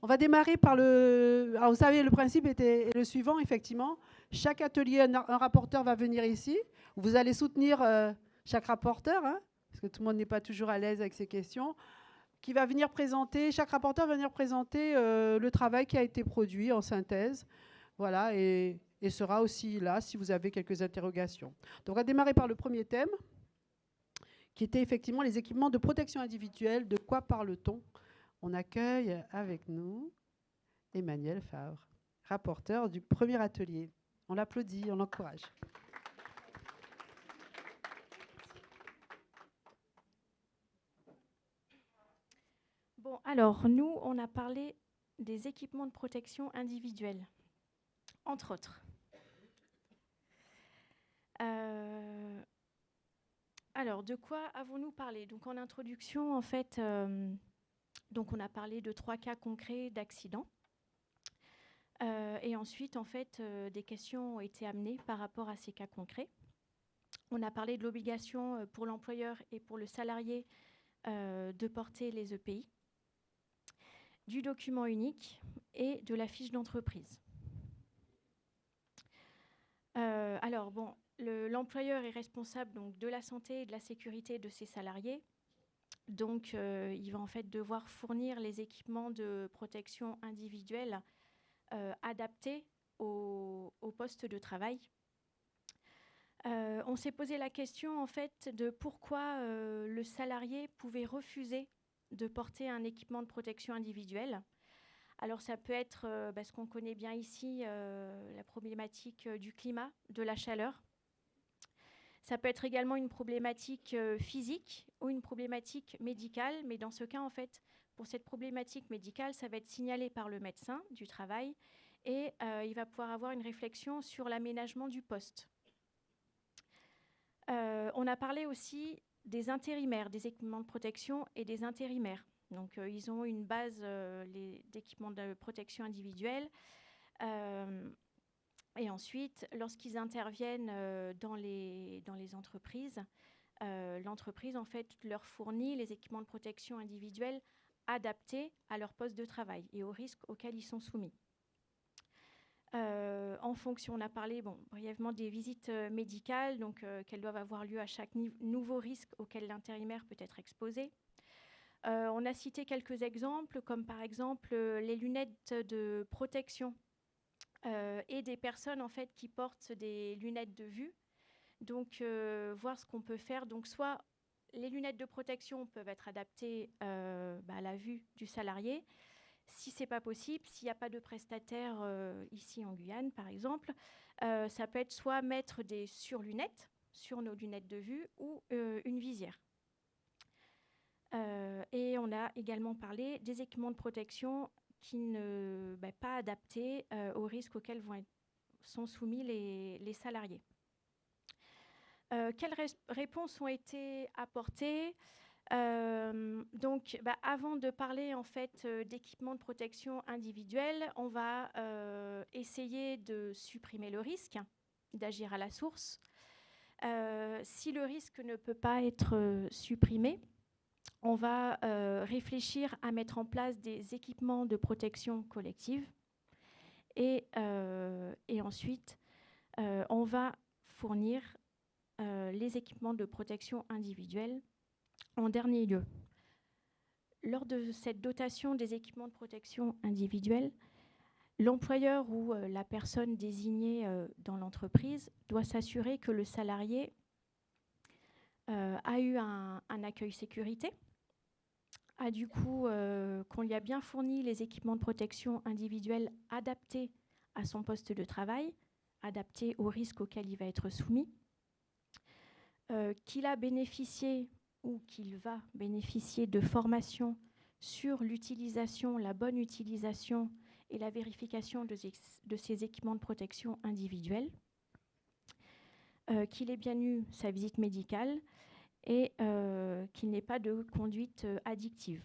On va démarrer par le... Alors, vous savez, le principe est le suivant, effectivement. Chaque atelier, un rapporteur va venir ici. Vous allez soutenir chaque rapporteur, hein, parce que tout le monde n'est pas toujours à l'aise avec ces questions, qui va venir présenter, chaque rapporteur va venir présenter le travail qui a été produit en synthèse. Voilà, et sera aussi là si vous avez quelques interrogations. Donc, on va démarrer par le premier thème, qui était effectivement les équipements de protection individuelle. De quoi parle-t-on? On accueille avec nous Emmanuel Favre, rapporteur du premier atelier. On l'applaudit, on l'encourage. Bon, alors, nous, on a parlé des équipements de protection individuelle, entre autres. Alors, de quoi avons-nous parlé? Donc, en introduction, en fait, donc on a parlé de 3 cas concrets d'accidents. Et ensuite, en fait, des questions ont été amenées par rapport à ces cas concrets. On a parlé de l'obligation pour l'employeur et pour le salarié de porter les EPI, du document unique et de la fiche d'entreprise. Alors, bon, l'employeur est responsable donc, de la santé et de la sécurité de ses salariés. Donc, il va en fait devoir fournir les équipements de protection individuelle adaptés au poste de travail. On s'est posé la question en fait de pourquoi le salarié pouvait refuser de porter un équipement de protection individuelle. Alors ça peut être, ce qu'on connaît bien ici, la problématique du climat, de la chaleur. Ça peut être également une problématique physique ou une problématique médicale, mais dans ce cas, en fait, pour cette problématique médicale, ça va être signalé par le médecin du travail et il va pouvoir avoir une réflexion sur l'aménagement du poste. On a parlé aussi des intérimaires, des équipements de protection et des intérimaires. Donc, ils ont une base d'équipements de protection individuelle. Et ensuite, lorsqu'ils interviennent dans les entreprises, l'entreprise, en fait, leur fournit les équipements de protection individuelle adaptés à leur poste de travail et aux risques auxquels ils sont soumis. En fonction, on a parlé brièvement des visites médicales, donc qu'elles doivent avoir lieu à chaque nouveau risque auquel l'intérimaire peut être exposé. On a cité quelques exemples, comme par exemple les lunettes de protection et des personnes en fait qui portent des lunettes de vue. Donc, voir ce qu'on peut faire. Donc, soit les lunettes de protection peuvent être adaptées à la vue du salarié. Si ce n'est pas possible, s'il n'y a pas de prestataire ici en Guyane, par exemple, ça peut être soit mettre des surlunettes sur nos lunettes de vue ou une visière. Et on a également parlé des équipements de protection qui ne pas adaptés aux risques auxquels sont soumis les salariés. Quelles réponses ont été apportées? Donc, avant de parler en fait d'équipements de protection individuelle, on va essayer de supprimer le risque, d'agir à la source. Si le risque ne peut pas être supprimé, on va réfléchir à mettre en place des équipements de protection collective. Et ensuite, on va fournir les équipements de protection individuelle en dernier lieu. Lors de cette dotation des équipements de protection individuelle, l'employeur ou la personne désignée dans l'entreprise doit s'assurer que le salarié a eu un accueil sécurité, a du coup qu'on lui a bien fourni les équipements de protection individuelle adaptés à son poste de travail, adaptés aux risques auxquels il va être soumis, qu'il a bénéficié ou qu'il va bénéficier de formations sur l'utilisation, la bonne utilisation et la vérification de ces équipements de protection individuelle, qu'il ait bien eu sa visite médicale et qu'il n'ait pas de conduite addictive.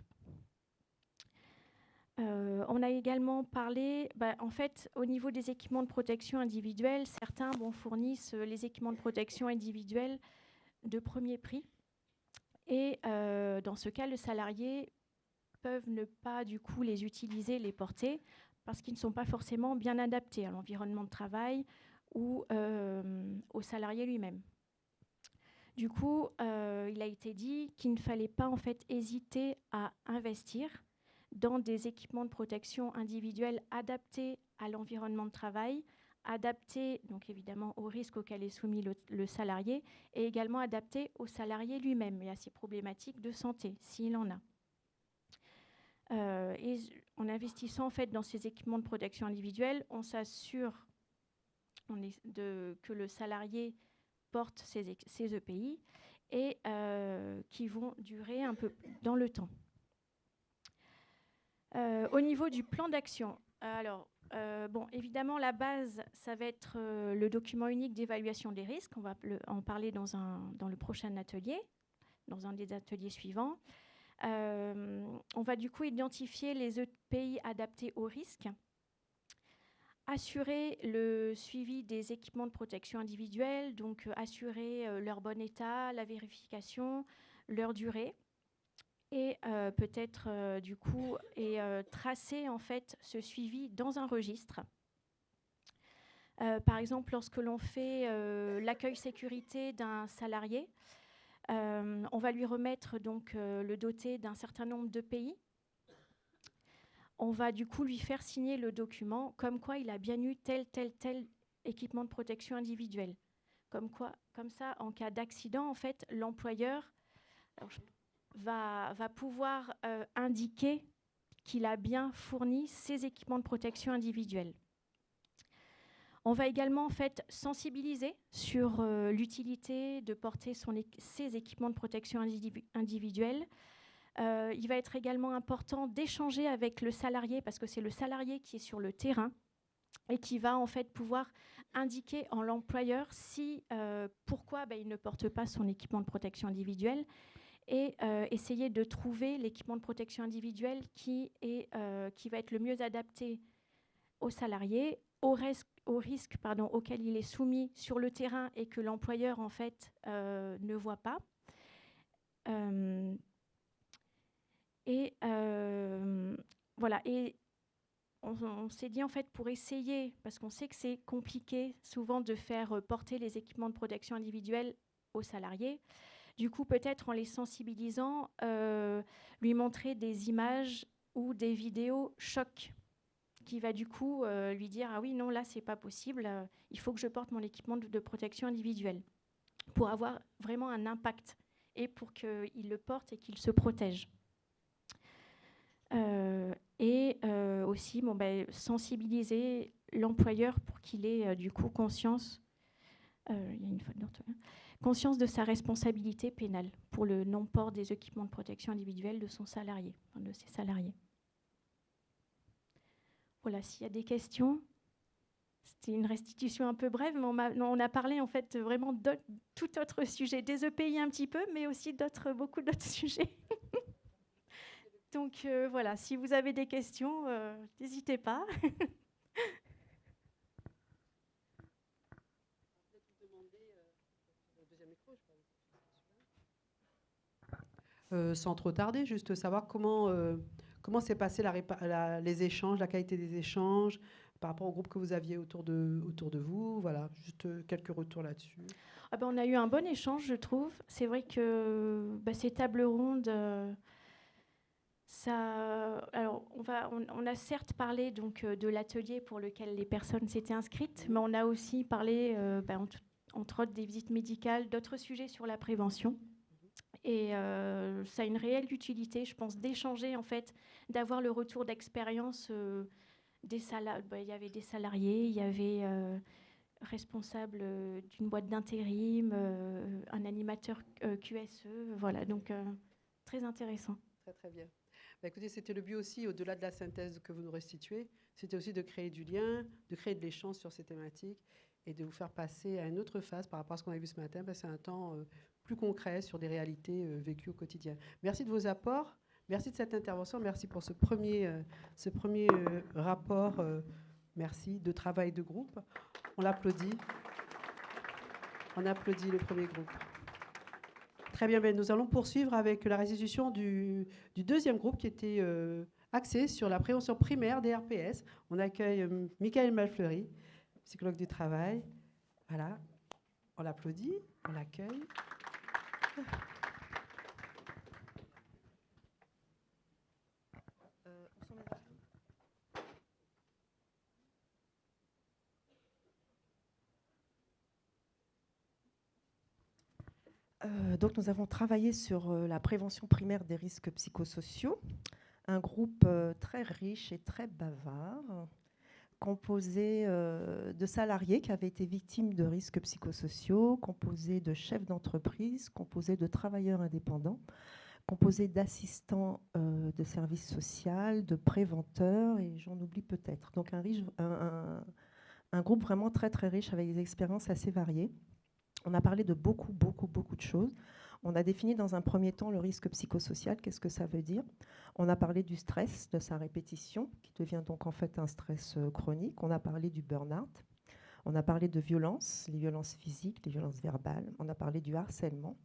On a également parlé, en fait, au niveau des équipements de protection individuelle, certains fournissent les équipements de protection individuelle de premier prix. Et dans ce cas, le salarié peuvent ne pas du coup les utiliser, les porter, parce qu'ils ne sont pas forcément bien adaptés à l'environnement de travail ou au salarié lui-même. Du coup, il a été dit qu'il ne fallait pas en fait hésiter à investir dans des équipements de protection individuelle adaptés à l'environnement de travail, adaptés donc évidemment aux risques auxquels est soumis le salarié, et également adaptés au salarié lui-même et à ses problématiques de santé, s'il en a. Et en investissant en fait dans ces équipements de protection individuelle, on s'assure que le salarié porte ces EPI et qui vont durer un peu dans le temps. Au niveau du plan d'action, alors, bon, évidemment, la base, ça va être le document unique d'évaluation des risques. On va en parler dans le prochain atelier, dans un des ateliers suivants. On va du coup identifier les EPI adaptés aux risques, assurer le suivi des équipements de protection individuelle, donc assurer leur bon état, la vérification, leur durée, et peut-être du coup tracer en fait ce suivi dans un registre. Par exemple, lorsque l'on fait l'accueil sécurité d'un salarié, on va lui remettre donc le doté d'un certain nombre d'EPI. On va du coup lui faire signer le document comme quoi il a bien eu tel équipement de protection individuelle. Comme ça, en cas d'accident, en fait, l'employeur va pouvoir indiquer qu'il a bien fourni ses équipements de protection individuelle. On va également en fait sensibiliser sur l'utilité de porter ses équipements de protection individuelle. Il va être également important d'échanger avec le salarié parce que c'est le salarié qui est sur le terrain et qui va en fait pouvoir indiquer à l'employeur pourquoi il ne porte pas son équipement de protection individuelle et essayer de trouver l'équipement de protection individuelle qui va être le mieux adapté au salarié, au risque auquel il est soumis sur le terrain et que l'employeur en fait ne voit pas. Voilà. Et on s'est dit en fait pour essayer, parce qu'on sait que c'est compliqué souvent de faire porter les équipements de protection individuelle aux salariés. Du coup, peut-être en les sensibilisant, lui montrer des images ou des vidéos chocs qui va du coup lui dire « Ah oui, non, là, c'est pas possible, il faut que je porte mon équipement de protection individuelle » pour avoir vraiment un impact et pour qu'il le porte et qu'il se protège. Aussi, sensibiliser l'employeur pour qu'il ait du coup conscience, il y a une faute d'orthographe, conscience de sa responsabilité pénale pour le non-port des équipements de protection individuelle de son salarié, de ses salariés. Voilà, s'il y a des questions, c'était une restitution un peu brève, mais on a parlé en fait vraiment de tout autre sujet, des EPI un petit peu, mais aussi beaucoup d'autres sujets. Donc voilà, si vous avez des questions, n'hésitez pas. Sans trop tarder, juste savoir comment s'est passé les échanges, la qualité des échanges par rapport au groupe que vous aviez autour de vous. Voilà, juste quelques retours là-dessus. On a eu un bon échange, je trouve. C'est vrai que ces tables rondes, alors on a certes parlé donc, de l'atelier pour lequel les personnes s'étaient inscrites, mais on a aussi parlé, entre autres, des visites médicales, d'autres sujets sur la prévention. Et ça a une réelle utilité, je pense, d'échanger, en fait, d'avoir le retour d'expérience des salariés. Il y avait des salariés, il y avait responsable d'une boîte d'intérim, un animateur QSE, voilà, donc très intéressant. Très, très bien. Écoutez, c'était le but aussi, au-delà de la synthèse que vous nous restituez, c'était aussi de créer du lien, de créer de l'échange sur ces thématiques et de vous faire passer à une autre phase par rapport à ce qu'on a vu ce matin, passer un temps plus concret sur des réalités vécues au quotidien. Merci de vos apports, merci de cette intervention, merci pour ce premier rapport, merci de travail de groupe. On l'applaudit. On applaudit le premier groupe. Très bien, ben, nous allons poursuivre avec la restitution du deuxième groupe qui était axé sur la prévention primaire des RPS. On accueille Michael Malfleury, psychologue du travail. Voilà, on l'applaudit, on l'accueille. Donc nous avons travaillé sur la prévention primaire des risques psychosociaux, un groupe très riche et très bavard, composé de salariés qui avaient été victimes de risques psychosociaux, composé de chefs d'entreprise, composé de travailleurs indépendants, composé d'assistants de services sociaux, de préventeurs, et j'en oublie peut-être. Donc un groupe vraiment très très riche avec des expériences assez variées. On a parlé de beaucoup de choses. On a défini dans un premier temps le risque psychosocial, qu'est-ce que ça veut dire. On a parlé du stress, de sa répétition, qui devient donc en fait un stress chronique. On a parlé du burn-out. On a parlé de violence, les violences physiques, les violences verbales. On a parlé du harcèlement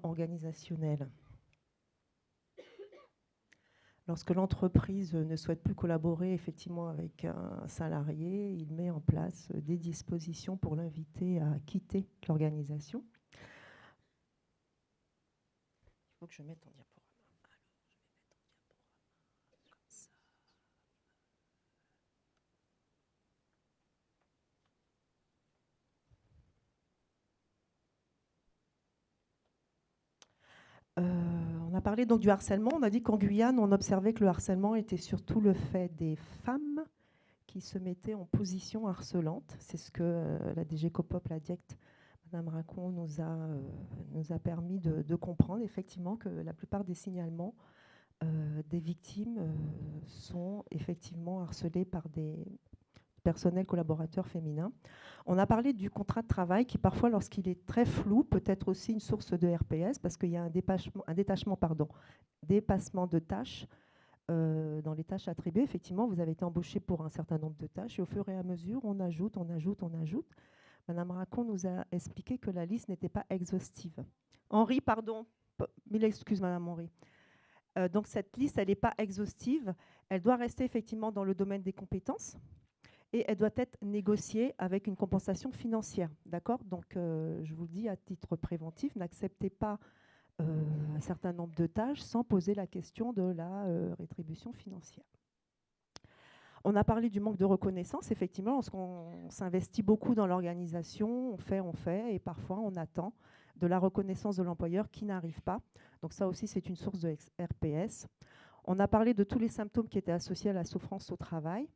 organisationnel. Lorsque l'entreprise ne souhaite plus collaborer effectivement avec un salarié, il met en place des dispositions pour l'inviter à quitter l'organisation. Il faut que je mette en diaporama. On a parlé donc du harcèlement. On a dit qu'en Guyane, on observait que le harcèlement était surtout le fait des femmes qui se mettaient en position harcelante. C'est ce que la DG Copop, la DIECT, Madame Racon, nous a permis de comprendre effectivement que la plupart des signalements des victimes sont effectivement harcelées par des personnels collaborateurs féminins. On a parlé du contrat de travail qui parfois, lorsqu'il est très flou, peut être aussi une source de RPS parce qu'il y a un dépassement de tâches. Dans les tâches attribuées, effectivement, vous avez été embauché pour un certain nombre de tâches et au fur et à mesure, on ajoute. Madame Racon nous a expliqué que la liste n'était pas exhaustive. Henri, pardon, mille excuses, Madame Henri. Donc cette liste, elle n'est pas exhaustive. Elle doit rester effectivement dans le domaine des compétences et elle doit être négociée avec une compensation financière. D'accord ? Donc je vous le dis à titre préventif, n'acceptez pas un certain nombre de tâches sans poser la question de la rétribution financière. On a parlé du manque de reconnaissance. Effectivement, lorsqu'on s'investit beaucoup dans l'organisation, on fait, et parfois on attend de la reconnaissance de l'employeur qui n'arrive pas. Donc ça aussi, c'est une source de RPS. On a parlé de tous les symptômes qui étaient associés à la souffrance au travail.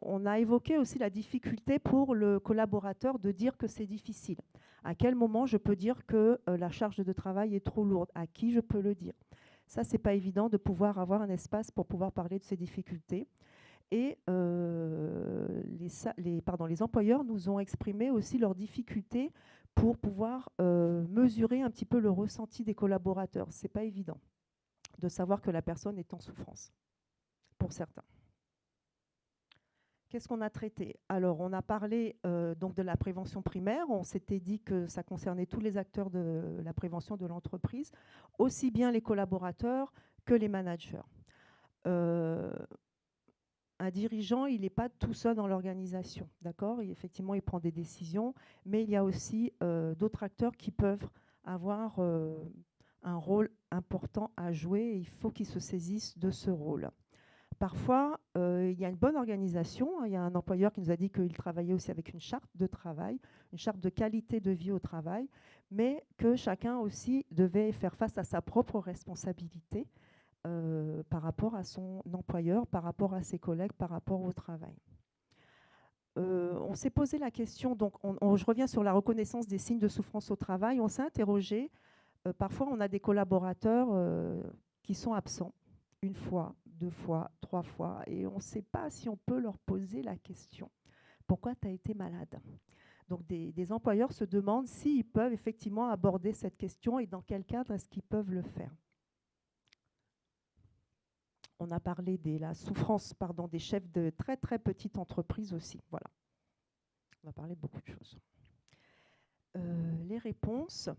On a évoqué aussi la difficulté pour le collaborateur de dire que c'est difficile. À quel moment je peux dire que la charge de travail est trop lourde? À qui je peux le dire? Ça, c'est pas évident de pouvoir avoir un espace pour pouvoir parler de ces difficultés. Et les employeurs nous ont exprimé aussi leurs difficultés pour pouvoir mesurer un petit peu le ressenti des collaborateurs. C'est pas évident de savoir que la personne est en souffrance, pour certains. Qu'est-ce qu'on a traité? Alors, on a parlé donc de la prévention primaire. On s'était dit que ça concernait tous les acteurs de la prévention de l'entreprise, aussi bien les collaborateurs que les managers. Un dirigeant, il n'est pas tout seul dans l'organisation, d'accord? Effectivement, il prend des décisions, mais il y a aussi d'autres acteurs qui peuvent avoir un rôle important à jouer et il faut qu'ils se saisissent de ce rôle. Parfois, il y a une bonne organisation. Il y a un employeur qui nous a dit qu'il travaillait aussi avec une charte de travail, une charte de qualité de vie au travail, mais que chacun aussi devait faire face à sa propre responsabilité par rapport à son employeur, par rapport à ses collègues, par rapport au travail. On s'est posé la question, donc je reviens sur la reconnaissance des signes de souffrance au travail. On s'est interrogé, parfois on a des collaborateurs qui sont absents une fois, 2 fois, 3 fois, et on ne sait pas si on peut leur poser la question. Pourquoi tu as été malade? Donc des employeurs se demandent s'ils peuvent effectivement aborder cette question et dans quel cadre est-ce qu'ils peuvent le faire. On a parlé de la souffrance des chefs de très très petites entreprises aussi. Voilà. On a parlé de beaucoup de choses. Les réponses.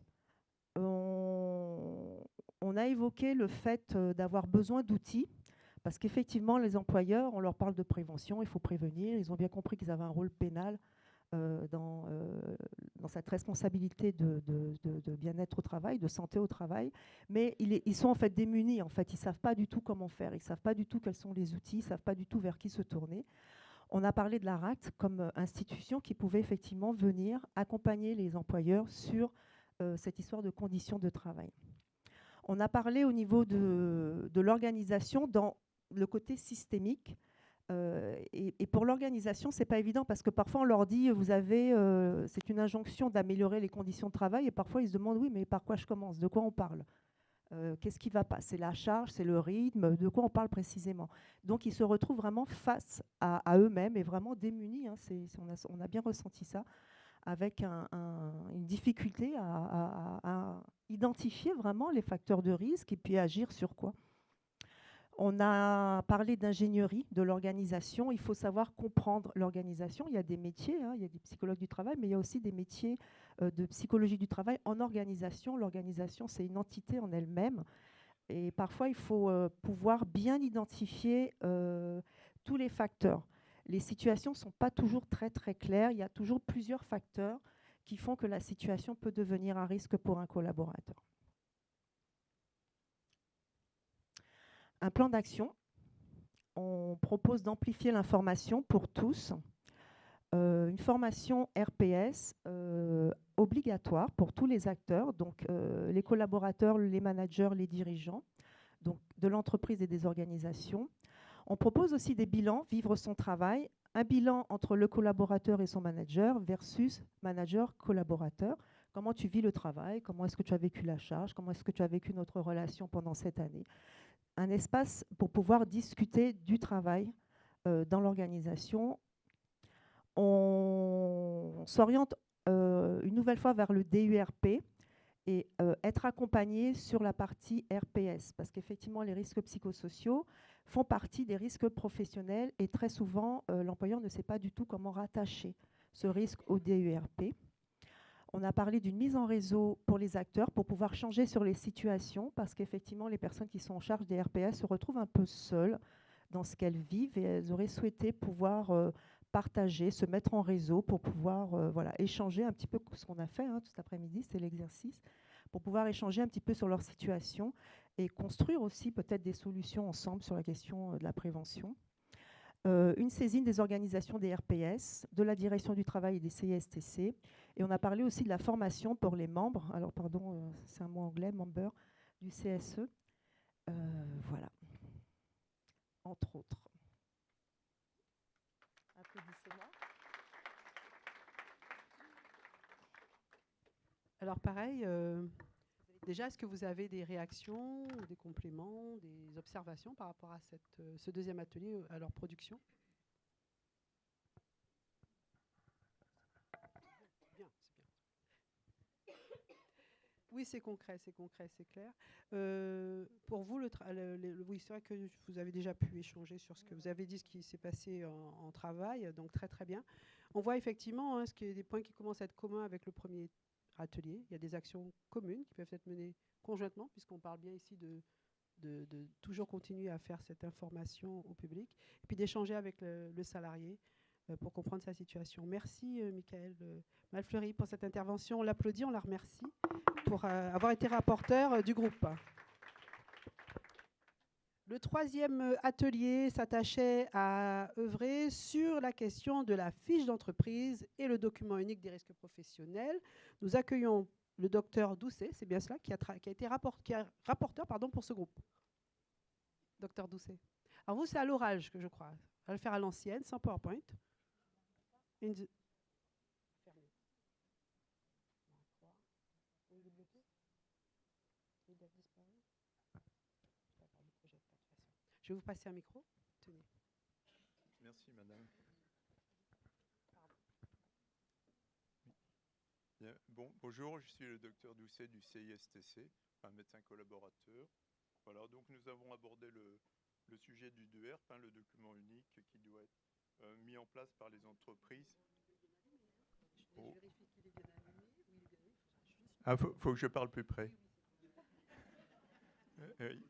on a évoqué le fait d'avoir besoin d'outils, parce qu'effectivement, les employeurs, on leur parle de prévention, il faut prévenir. Ils ont bien compris qu'ils avaient un rôle pénal dans cette responsabilité de bien-être au travail, de santé au travail, mais ils sont en fait démunis. En fait, ils ne savent pas du tout comment faire, ils ne savent pas du tout quels sont les outils, ils ne savent pas du tout vers qui se tourner. On a parlé de la RACT comme institution qui pouvait effectivement venir accompagner les employeurs sur cette histoire de conditions de travail. On a parlé au niveau de l'organisation dans le côté systémique. Et pour l'organisation, ce n'est pas évident parce que parfois on leur dit, c'est une injonction d'améliorer les conditions de travail et parfois ils se demandent, oui, mais par quoi je commence? De quoi on parle? Qu'est-ce qui ne va pas? C'est la charge, c'est le rythme, de quoi on parle précisément? Donc ils se retrouvent vraiment face à eux-mêmes et vraiment démunis. Hein, on a bien ressenti ça, avec une difficulté à identifier vraiment les facteurs de risque et puis agir sur quoi. On a parlé d'ingénierie, de l'organisation. Il faut savoir comprendre l'organisation. Il y a des métiers, hein, il y a des psychologues du travail, mais il y a aussi des métiers de psychologie du travail en organisation. L'organisation, c'est une entité en elle-même. Et parfois, il faut pouvoir bien identifier tous les facteurs. Les situations ne sont pas toujours très, très claires. Il y a toujours plusieurs facteurs qui font que la situation peut devenir un risque pour un collaborateur. Un plan d'action. On propose d'amplifier l'information pour tous. Une formation RPS obligatoire pour tous les acteurs, donc les collaborateurs, les managers, les dirigeants, donc de l'entreprise et des organisations. On propose aussi des bilans, vivre son travail, un bilan entre le collaborateur et son manager versus manager-collaborateur. Comment tu vis le travail, comment est-ce que tu as vécu la charge, comment est-ce que tu as vécu notre relation pendant cette année. Un espace pour pouvoir discuter du travail dans l'organisation. On s'oriente une nouvelle fois vers le DURP et être accompagné sur la partie RPS, parce qu'effectivement, les risques psychosociaux font partie des risques professionnels et très souvent, l'employeur ne sait pas du tout comment rattacher ce risque au DURP. On a parlé d'une mise en réseau pour les acteurs pour pouvoir changer sur les situations, parce qu'effectivement, les personnes qui sont en charge des RPS se retrouvent un peu seules dans ce qu'elles vivent et elles auraient souhaité pouvoir partager, se mettre en réseau pour pouvoir échanger un petit peu ce qu'on a fait cet après-midi, c'est l'exercice, pour pouvoir échanger un petit peu sur leur situation et construire aussi peut-être des solutions ensemble sur la question de la prévention. Une saisine des organisations des RPS, de la direction du travail et des CISTC. Et on a parlé aussi de la formation pour les membres, alors pardon, c'est un mot anglais, member, du CSE. Voilà, entre autres. Applaudissez-moi. Alors pareil, déjà, est-ce que vous avez des réactions, des compléments, des observations par rapport à ce deuxième atelier, à leur production? Bien, c'est bien. Oui, c'est concret, c'est clair. Pour vous, oui, c'est vrai que vous avez déjà pu échanger sur ce que vous avez dit, ce qui s'est passé en travail, donc très très bien. On voit effectivement ce qu'il y a des points qui commencent à être communs avec le premier atelier. Il y a des actions communes qui peuvent être menées conjointement, puisqu'on parle bien ici de toujours continuer à faire cette information au public, et puis d'échanger avec le salarié pour comprendre sa situation. Merci Michael Malfleury pour cette intervention. On l'applaudit, on la remercie pour avoir été rapporteur du groupe. Le troisième atelier s'attachait à œuvrer sur la question de la fiche d'entreprise et le document unique des risques professionnels. Nous accueillons le docteur Doucet, c'est bien cela, qui a été rapporteur pour ce groupe. Docteur Doucet. Alors vous, c'est à l'oral, je crois. On va le faire à l'ancienne, sans PowerPoint. Je vais vous passer un micro. Tenez. Merci, madame. Bien, bonjour, je suis le docteur Doucet du CISTC, un médecin collaborateur. Voilà, donc nous avons abordé le sujet du DURP, le document unique qui doit être mis en place par les entreprises. Je vérifie qu'il est bien allumé. Oui, il est bien allumé. Ah, faut que je parle plus près. Oui.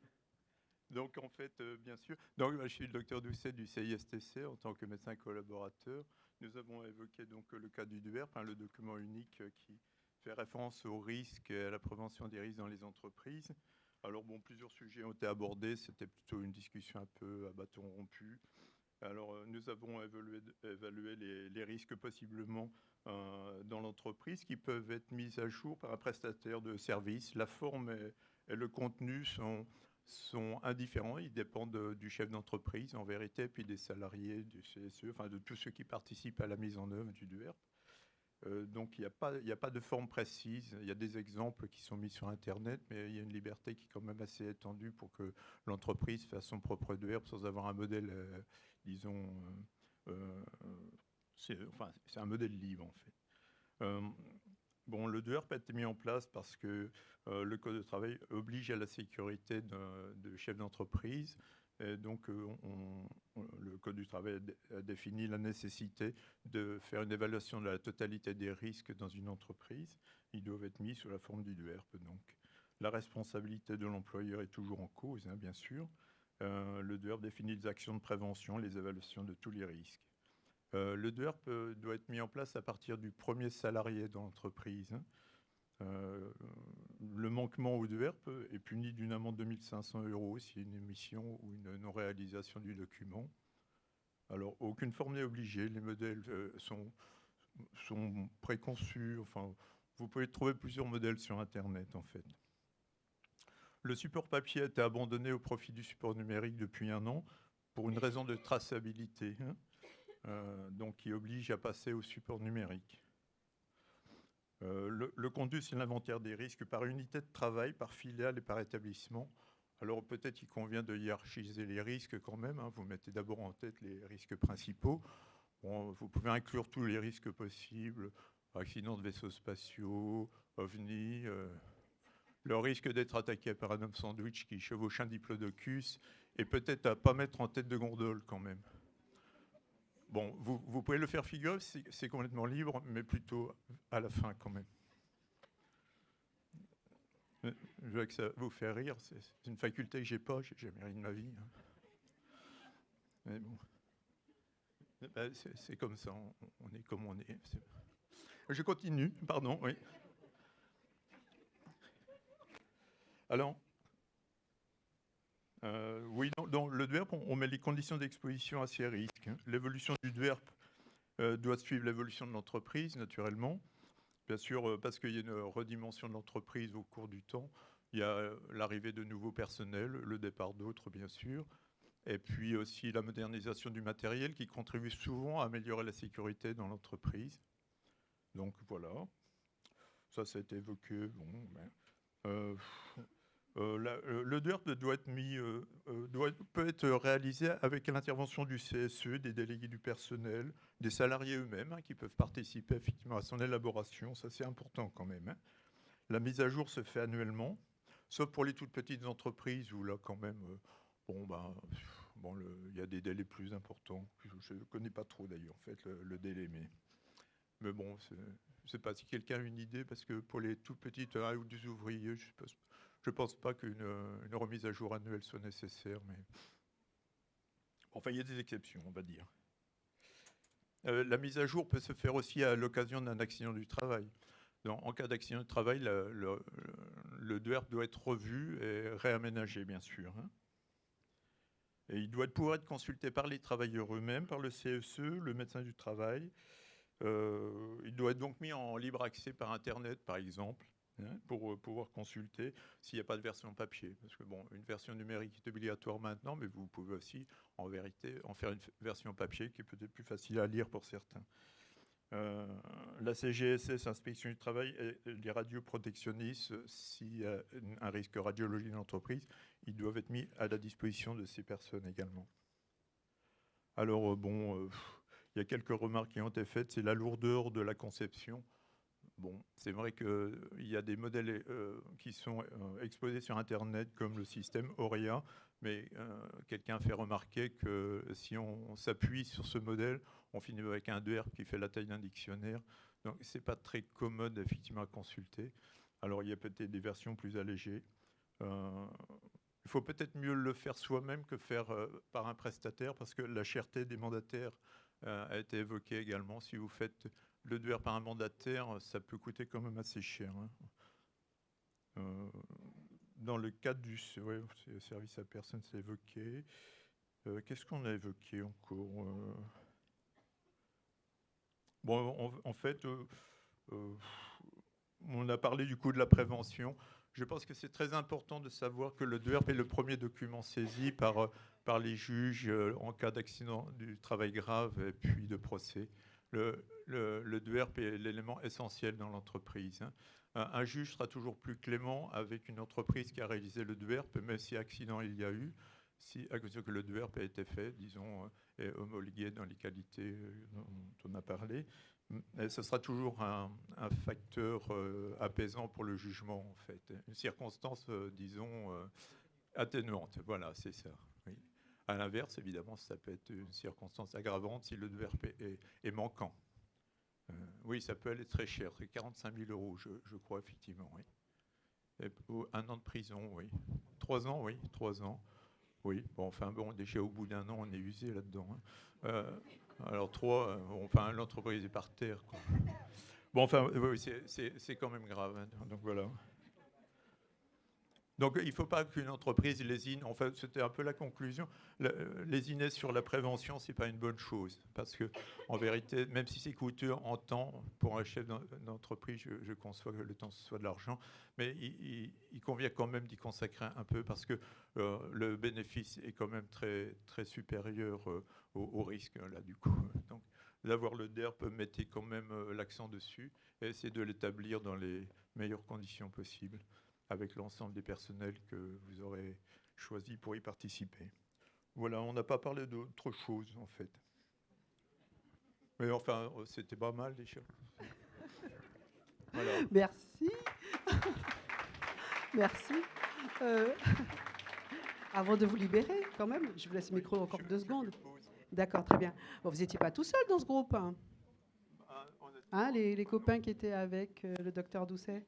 Donc, en fait, bien sûr, donc, je suis le docteur Doucet du CISTC en tant que médecin collaborateur. Nous avons évoqué donc le cas du DUERP, hein, le document unique qui fait référence aux risques et à la prévention des risques dans les entreprises. Alors, bon, plusieurs sujets ont été abordés. C'était plutôt une discussion un peu à bâton rompu. Alors, nous avons évalué les risques possiblement dans l'entreprise qui peuvent être mis à jour par un prestataire de service. La forme et le contenu sont indifférents. Ils dépendent du chef d'entreprise, en vérité, puis des salariés du CSE, enfin de tous ceux qui participent à la mise en œuvre du DUERP. Donc, il n'y a pas de forme précise. Il y a des exemples qui sont mis sur Internet, mais il y a une liberté qui est quand même assez étendue pour que l'entreprise fasse son propre DUERP sans avoir un modèle, disons, c'est un modèle libre, en fait. Bon, le DUERP a été mis en place parce que le Code de travail oblige à la sécurité de chef d'entreprise. Et donc, le Code du travail a défini la nécessité de faire une évaluation de la totalité des risques dans une entreprise. Ils doivent être mis sous la forme du DUERP. Donc, la responsabilité de l'employeur est toujours en cause, hein, bien sûr. Le DUERP définit les actions de prévention, les évaluations de tous les risques. Le DUERP doit être mis en place à partir du premier salarié dans l'entreprise. Le manquement au DUERP est puni d'une amende de 1 500 € s'il y a une omission ou une non-réalisation du document. Alors, aucune forme n'est obligée. Les modèles sont préconçus. Enfin, vous pouvez trouver plusieurs modèles sur Internet, en fait. Le support papier a été abandonné au profit du support numérique depuis 1 an pour une raison de traçabilité. Donc qui oblige à passer au support numérique. Le contenu, c'est l'inventaire des risques par unité de travail, par filiale et par établissement. Alors peut-être qu'il convient de hiérarchiser les risques quand même. Hein. Vous mettez d'abord en tête les risques principaux. Bon, vous pouvez inclure tous les risques possibles, accidents de vaisseaux spatiaux, ovnis, le risque d'être attaqué par un homme sandwich qui chevauche un diplodocus, et peut-être à ne pas mettre en tête de gondole quand même. Bon, vous pouvez le faire figurer, c'est complètement libre, mais plutôt à la fin quand même. Je vois que ça vous fait rire, c'est une faculté que j'ai pas, j'ai jamais ri de ma vie. Hein. Mais bon, c'est comme ça, on est comme on est. Je continue, pardon, oui. Alors, oui, dans le DUERP, on met les conditions d'exposition à ces risques. Hein. L'évolution du DUERP doit suivre l'évolution de l'entreprise, naturellement. Bien sûr, parce qu'il y a une redimension de l'entreprise au cours du temps. Il y a l'arrivée de nouveaux personnels, le départ d'autres, bien sûr. Et puis aussi la modernisation du matériel qui contribue souvent à améliorer la sécurité dans l'entreprise. Donc voilà, ça a été évoqué. Bon, le DUERP peut être réalisé avec l'intervention du CSE, des délégués du personnel, des salariés eux-mêmes hein, qui peuvent participer effectivement à son élaboration. Ça, c'est important quand même. Hein. La mise à jour se fait annuellement, sauf pour les toutes petites entreprises où là, quand même, il y a des délais plus importants. Je ne connais pas trop d'ailleurs, en fait, le délai, mais bon, je ne sais pas si quelqu'un a une idée, parce que pour les toutes petites ou des ouvriers, je ne pense pas qu'une remise à jour annuelle soit nécessaire, mais enfin, il y a des exceptions, on va dire. La mise à jour peut se faire aussi à l'occasion d'un accident du travail. Donc, en cas d'accident du travail, le DUERP doit être revu et réaménagé, bien sûr. Hein. Et il doit pouvoir être consulté par les travailleurs eux-mêmes, par le CSE, le médecin du travail. Il doit être donc mis en libre accès par Internet, par exemple, hein, pour pouvoir consulter s'il n'y a pas de version papier. Parce que bon, une version numérique est obligatoire maintenant, mais vous pouvez aussi, en vérité, en faire une version papier qui est peut-être plus facile à lire pour certains. La CGSS, Inspection du travail, et les radioprotectionnistes, s'il y a un risque radiologique dans l'entreprise, ils doivent être mis à la disposition de ces personnes également. Alors, il y a quelques remarques qui ont été faites. C'est la lourdeur de la conception. Bon, c'est vrai qu'il y a des modèles qui sont exposés sur Internet, comme le système Aurea, mais quelqu'un a fait remarquer que si on s'appuie sur ce modèle, on finit avec un DUERP qui fait la taille d'un dictionnaire. Donc, ce n'est pas très commode, effectivement, à consulter. Alors, il y a peut-être des versions plus allégées. Il faut peut-être mieux le faire soi-même que faire par un prestataire, parce que la cherté des mandataires a été évoquée également. Si vous faites le DER par un mandataire, ça peut coûter quand même assez cher. Dans le cadre du service à personne, c'est évoqué. Qu'est-ce qu'on a évoqué encore Bon, en fait, on a parlé du coup de la prévention. Je pense que c'est très important de savoir que le DERP est le premier document saisi par les juges en cas d'accident du travail grave et puis de procès. Le DERP est l'élément essentiel dans l'entreprise. Un juge sera toujours plus clément avec une entreprise qui a réalisé le DERP, même si accident il y a eu, à cause que le DERP a été fait, disons, et homologué dans les qualités dont on a parlé. Et ce sera toujours un facteur apaisant pour le jugement, en fait. Une circonstance, disons, atténuante. Voilà, c'est ça. Oui. À l'inverse, évidemment, ça peut être une circonstance aggravante si le DERP est manquant. Oui, ça peut aller très cher. C'est 45 000 €, je crois, effectivement. Oui. Et 1 an de prison, oui. 3 ans, oui. 3 ans. Oui, bon, enfin, bon, déjà au bout d'1 an, on est usé là-dedans. Alors 3, enfin, l'entreprise est par terre, quoi. Bon, enfin, oui, c'est quand même grave. Hein, donc voilà. Donc il ne faut pas qu'une entreprise lésine. En fait, c'était un peu la conclusion. Lésiner sur la prévention, ce n'est pas une bonne chose. Parce que, en vérité, même si c'est coûteux en temps pour un chef d'entreprise, je conçois que le temps ce soit de l'argent, mais il convient quand même d'y consacrer un peu parce que le bénéfice est quand même très, très supérieur au risque, là, du coup. Donc, d'avoir le DERP, mettez quand même l'accent dessus et essayez de l'établir dans les meilleures conditions possibles, avec l'ensemble des personnels que vous aurez choisis pour y participer. Voilà, on n'a pas parlé d'autre chose, en fait. Mais enfin, c'était pas mal, déjà. Voilà. Merci. Merci. Avant de vous libérer, quand même, je vous laisse le micro encore 2 secondes. D'accord, très bien. Bon, vous n'étiez pas tout seul dans ce groupe, hein, les copains qui étaient avec le docteur Doucet.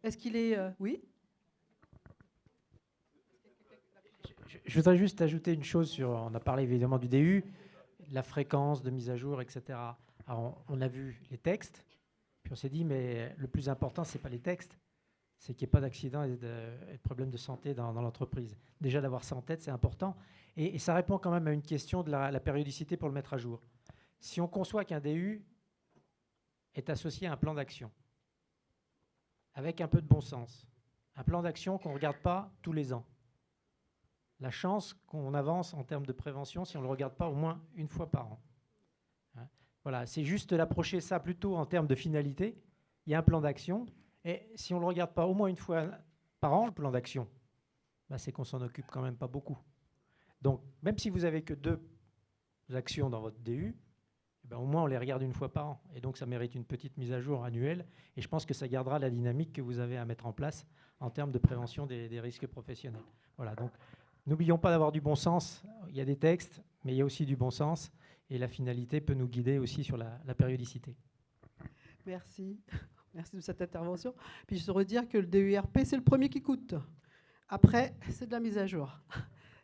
Est-ce qu'il est... oui ? Je voudrais juste ajouter une chose on a parlé évidemment du DU, la fréquence de mise à jour, etc. Alors, on a vu les textes, puis on s'est dit, mais le plus important, ce n'est pas les textes, c'est qu'il n'y ait pas d'accident et de problèmes de santé dans l'entreprise. Déjà, d'avoir ça en tête, c'est important. Et ça répond quand même à une question de la périodicité pour le mettre à jour. Si on conçoit qu'un DU est associé à un plan d'action, avec un peu de bon sens, un plan d'action qu'on ne regarde pas tous les ans, la chance qu'on avance en termes de prévention si on ne le regarde pas au moins une fois par an. Hein, voilà, c'est juste l'approcher ça plutôt en termes de finalité. Il y a un plan d'action, et si on ne le regarde pas au moins une fois par an, le plan d'action, bah c'est qu'on s'en occupe quand même pas beaucoup. Donc, même si vous n'avez que 2 actions dans votre DU, eh ben, au moins on les regarde une fois par an. Et donc, ça mérite une petite mise à jour annuelle, et je pense que ça gardera la dynamique que vous avez à mettre en place en termes de prévention des risques professionnels. Voilà, donc n'oublions pas d'avoir du bon sens. Il y a des textes, mais il y a aussi du bon sens. Et la finalité peut nous guider aussi sur la périodicité. Merci. Merci de cette intervention. Puis je voudrais dire que le DERP, c'est le premier qui coûte. Après, c'est de la mise à jour.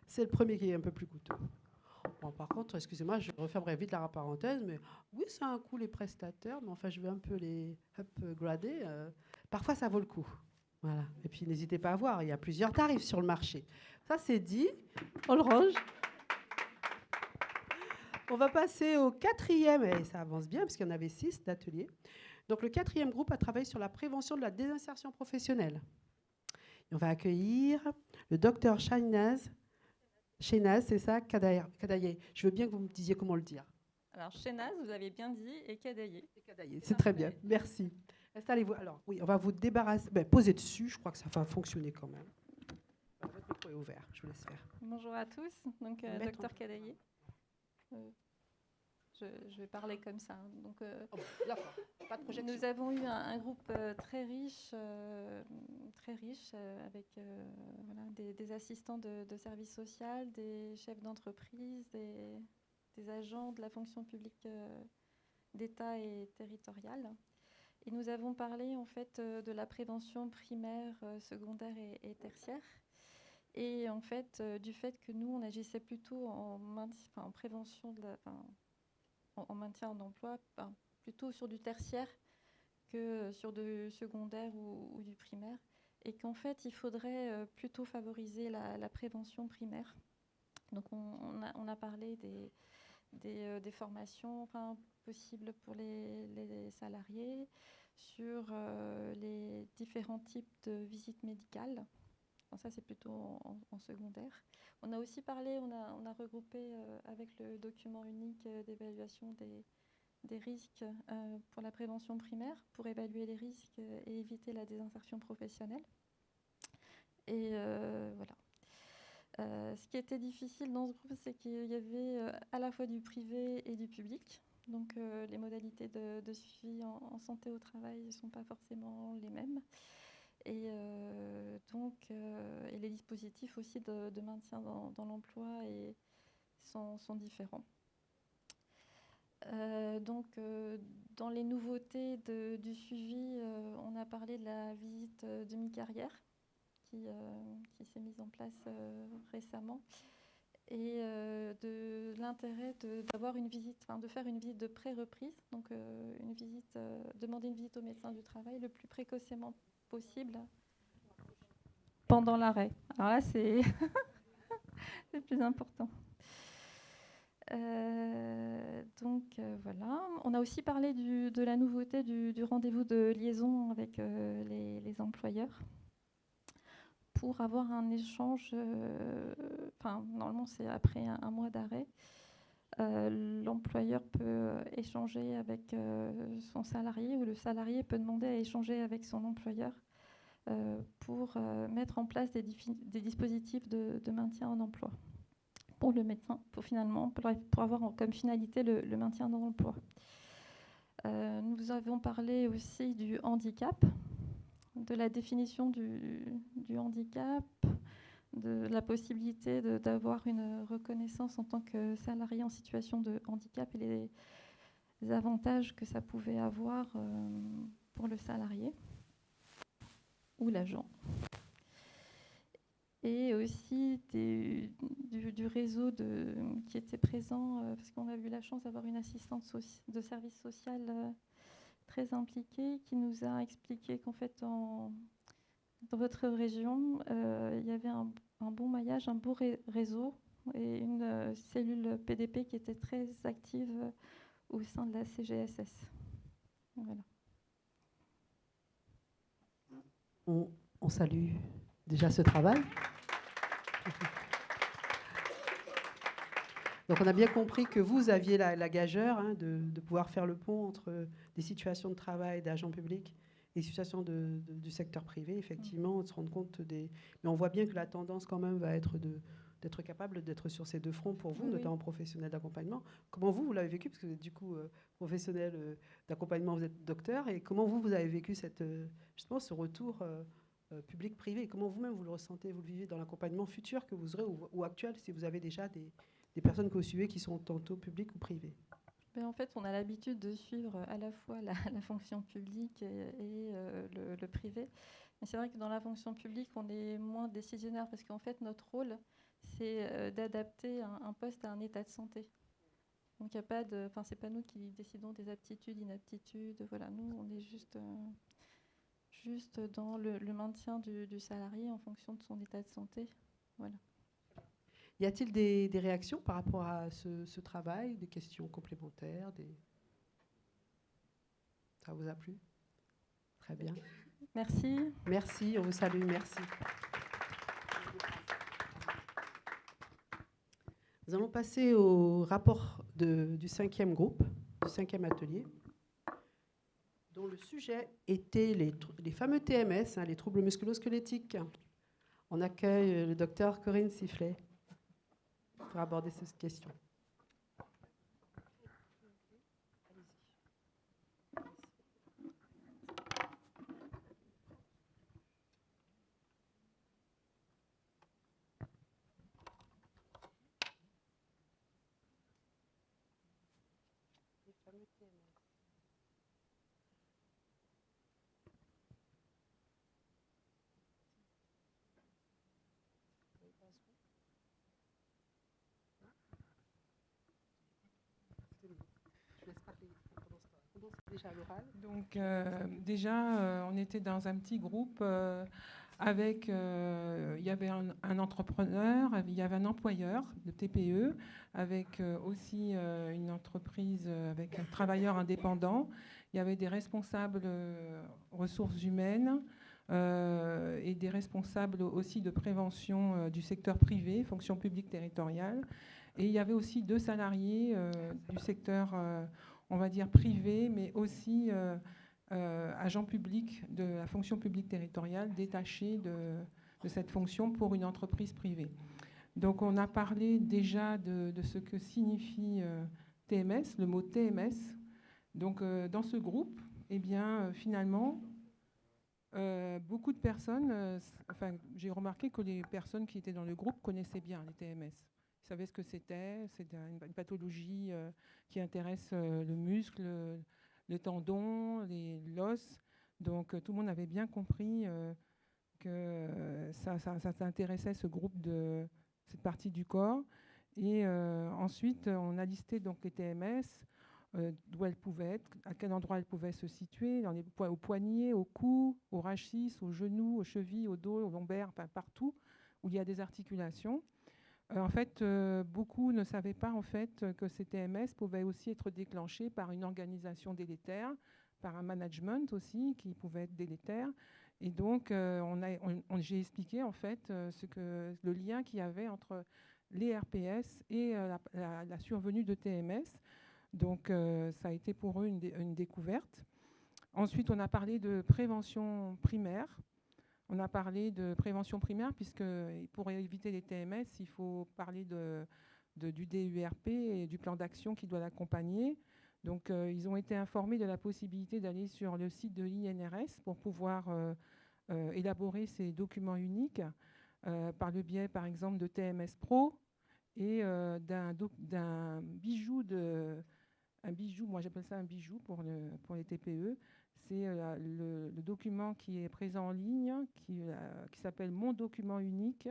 C'est le premier qui est un peu plus coûteux. Bon, par contre, excusez-moi, je refermerai vite la parenthèse, mais oui, ça a un coût les prestataires, mais enfin, je vais un peu les upgrader. Parfois, ça vaut le coup. Voilà. Et puis, n'hésitez pas à voir, il y a plusieurs tarifs sur le marché. Ça, c'est dit. On le range. On va passer au 4e, et ça avance bien, parce qu'il y en avait 6 d'ateliers. Donc, le 4e groupe a travaillé sur la prévention de la désinsertion professionnelle. Et on va accueillir le docteur Shahnaz, c'est ça, Kadaye. Je veux bien que vous me disiez comment le dire. Alors, Shahnaz, vous avez bien dit, et Kadaye. C'est très bien, merci. Installez-vous. Alors, oui, on va vous débarrasser. Posez dessus, je crois que ça va fonctionner quand même. Votre micro est ouvert, je vous laisse faire. Bonjour à tous, donc docteur Kadaye. Je vais parler comme ça. Donc, pas de projection. nous avons eu un groupe très riche avec voilà, des assistants de services sociaux, des chefs d'entreprise, des agents de la fonction publique d'État et territoriale. Et nous avons parlé en fait de la prévention primaire, secondaire et tertiaire. Et en fait, du fait que nous, on agissait plutôt en prévention, en maintien en emploi, plutôt sur du tertiaire que sur du secondaire ou du primaire. Et qu'en fait, il faudrait plutôt favoriser la prévention primaire. Donc, on a parlé des formations possibles pour les salariés, sur les différents types de visites médicales. Ça, c'est plutôt en secondaire. On a aussi parlé, on a regroupé avec le document unique d'évaluation des risques pour la prévention primaire, pour évaluer les risques et éviter la désinsertion professionnelle. Et voilà. Ce qui était difficile dans ce groupe, c'est qu'il y avait à la fois du privé et du public. Donc les modalités de suivi en santé au travail ne sont pas forcément les mêmes. Et et les dispositifs aussi de maintien dans l'emploi sont différents. Dans les nouveautés du suivi, on a parlé de la visite demi-carrière qui s'est mise en place récemment, et de l'intérêt d'avoir une visite, de faire une visite de pré-reprise, donc demander une visite au médecin du travail le plus précocement possible pendant l'arrêt. Alors là, c'est le plus important. Voilà. On a aussi parlé de la nouveauté du rendez-vous de liaison avec les employeurs pour avoir un échange. Normalement, c'est après un mois d'arrêt. L'employeur peut échanger avec son salarié, ou le salarié peut demander à échanger avec son employeur pour mettre en place des dispositifs de maintien en emploi pour le médecin, pour avoir comme finalité le maintien dans l'emploi. Nous avons parlé aussi du handicap, de la définition du handicap, de la possibilité d'avoir une reconnaissance en tant que salarié en situation de handicap et les avantages que ça pouvait avoir pour le salarié ou l'agent. Et aussi du réseau qui était présent, parce qu'on a eu la chance d'avoir une assistante de service social très impliquée, qui nous a expliqué qu'en fait, dans votre région, il y avait un bon maillage, un beau réseau, et une cellule PDP qui était très active au sein de la CGSS. Voilà. On salue déjà ce travail. Donc on a bien compris que vous aviez la gageure de pouvoir faire le pont entre des situations de travail d'agents publics et des situations du secteur privé, effectivement, de se rendre compte Mais on voit bien que la tendance quand même va être d'être capable d'être sur ces deux fronts pour vous, Oui, notamment professionnel d'accompagnement. Comment vous l'avez vécu? Parce que vous êtes du coup professionnel d'accompagnement, vous êtes docteur, et comment vous avez vécu justement ce retour public-privé? Comment vous-même vous le ressentez, vous le vivez dans l'accompagnement futur que vous aurez ou actuel, si vous avez déjà des personnes que vous suivez qui sont tantôt publiques ou privées? En fait, on a l'habitude de suivre à la fois la fonction publique et le privé. Mais c'est vrai que dans la fonction publique, on est moins décisionnaire parce qu'en fait, notre rôle, c'est d'adapter un poste à un état de santé. Donc, c'est pas nous qui décidons des aptitudes, inaptitudes. Voilà, nous, on est juste dans le maintien du salarié en fonction de son état de santé. Voilà. Y a-t-il des réactions par rapport à ce travail, des questions complémentaires Ça vous a plu? Très bien. Merci. Merci, on vous salue, merci. Nous allons passer au rapport du 5e groupe, du 5e atelier, dont le sujet était les fameux TMS, les troubles musculo-squelettiques. On accueille le docteur Corinne Sifflet pour aborder cette question. déjà à l'oral. Donc déjà, on était dans un petit groupe avec, il y avait un entrepreneur, il y avait un employeur de TPE, avec aussi une entreprise avec un travailleur indépendant. Il y avait des responsables ressources humaines et des responsables aussi de prévention du secteur privé, fonction publique territoriale. Et il y avait aussi 2 salariés du secteur, on va dire, privé, mais aussi agents publics de la fonction publique territoriale détachés de cette fonction pour une entreprise privée. Donc on a parlé déjà de ce que signifie TMS, le mot TMS. Donc dans ce groupe, eh bien, finalement, beaucoup de personnes, enfin, j'ai remarqué que les personnes qui étaient dans le groupe connaissaient bien les TMS. Ils savaient ce que c'était une pathologie qui intéresse le muscle, le tendon, l'os. Donc tout le monde avait bien compris que ça intéressait ce groupe cette partie du corps. Et ensuite, on a listé donc les TMS, d'où elles pouvaient être, à quel endroit elles pouvaient se situer, au poignet, au cou, au rachis, aux genoux, aux chevilles, au dos, au lombaire, enfin partout où il y a des articulations. En fait, beaucoup ne savaient pas en fait que ces TMS pouvaient aussi être déclenchés par une organisation délétère, par un management aussi qui pouvait être délétère. Et donc, j'ai expliqué en fait le lien qu'il y avait entre les RPS et la survenue de TMS. Donc, ça a été pour eux une découverte. Ensuite, on a parlé de prévention primaire. On a parlé de prévention primaire, puisque pour éviter les TMS, il faut parler du DURP et du plan d'action qui doit l'accompagner. Donc, ils ont été informés de la possibilité d'aller sur le site de l'INRS pour pouvoir élaborer ces documents uniques par le biais, par exemple, de TMS Pro et d'un bijou moi j'appelle ça un bijou pour les TPE. C'est le document qui est présent en ligne, qui s'appelle Mon document unique,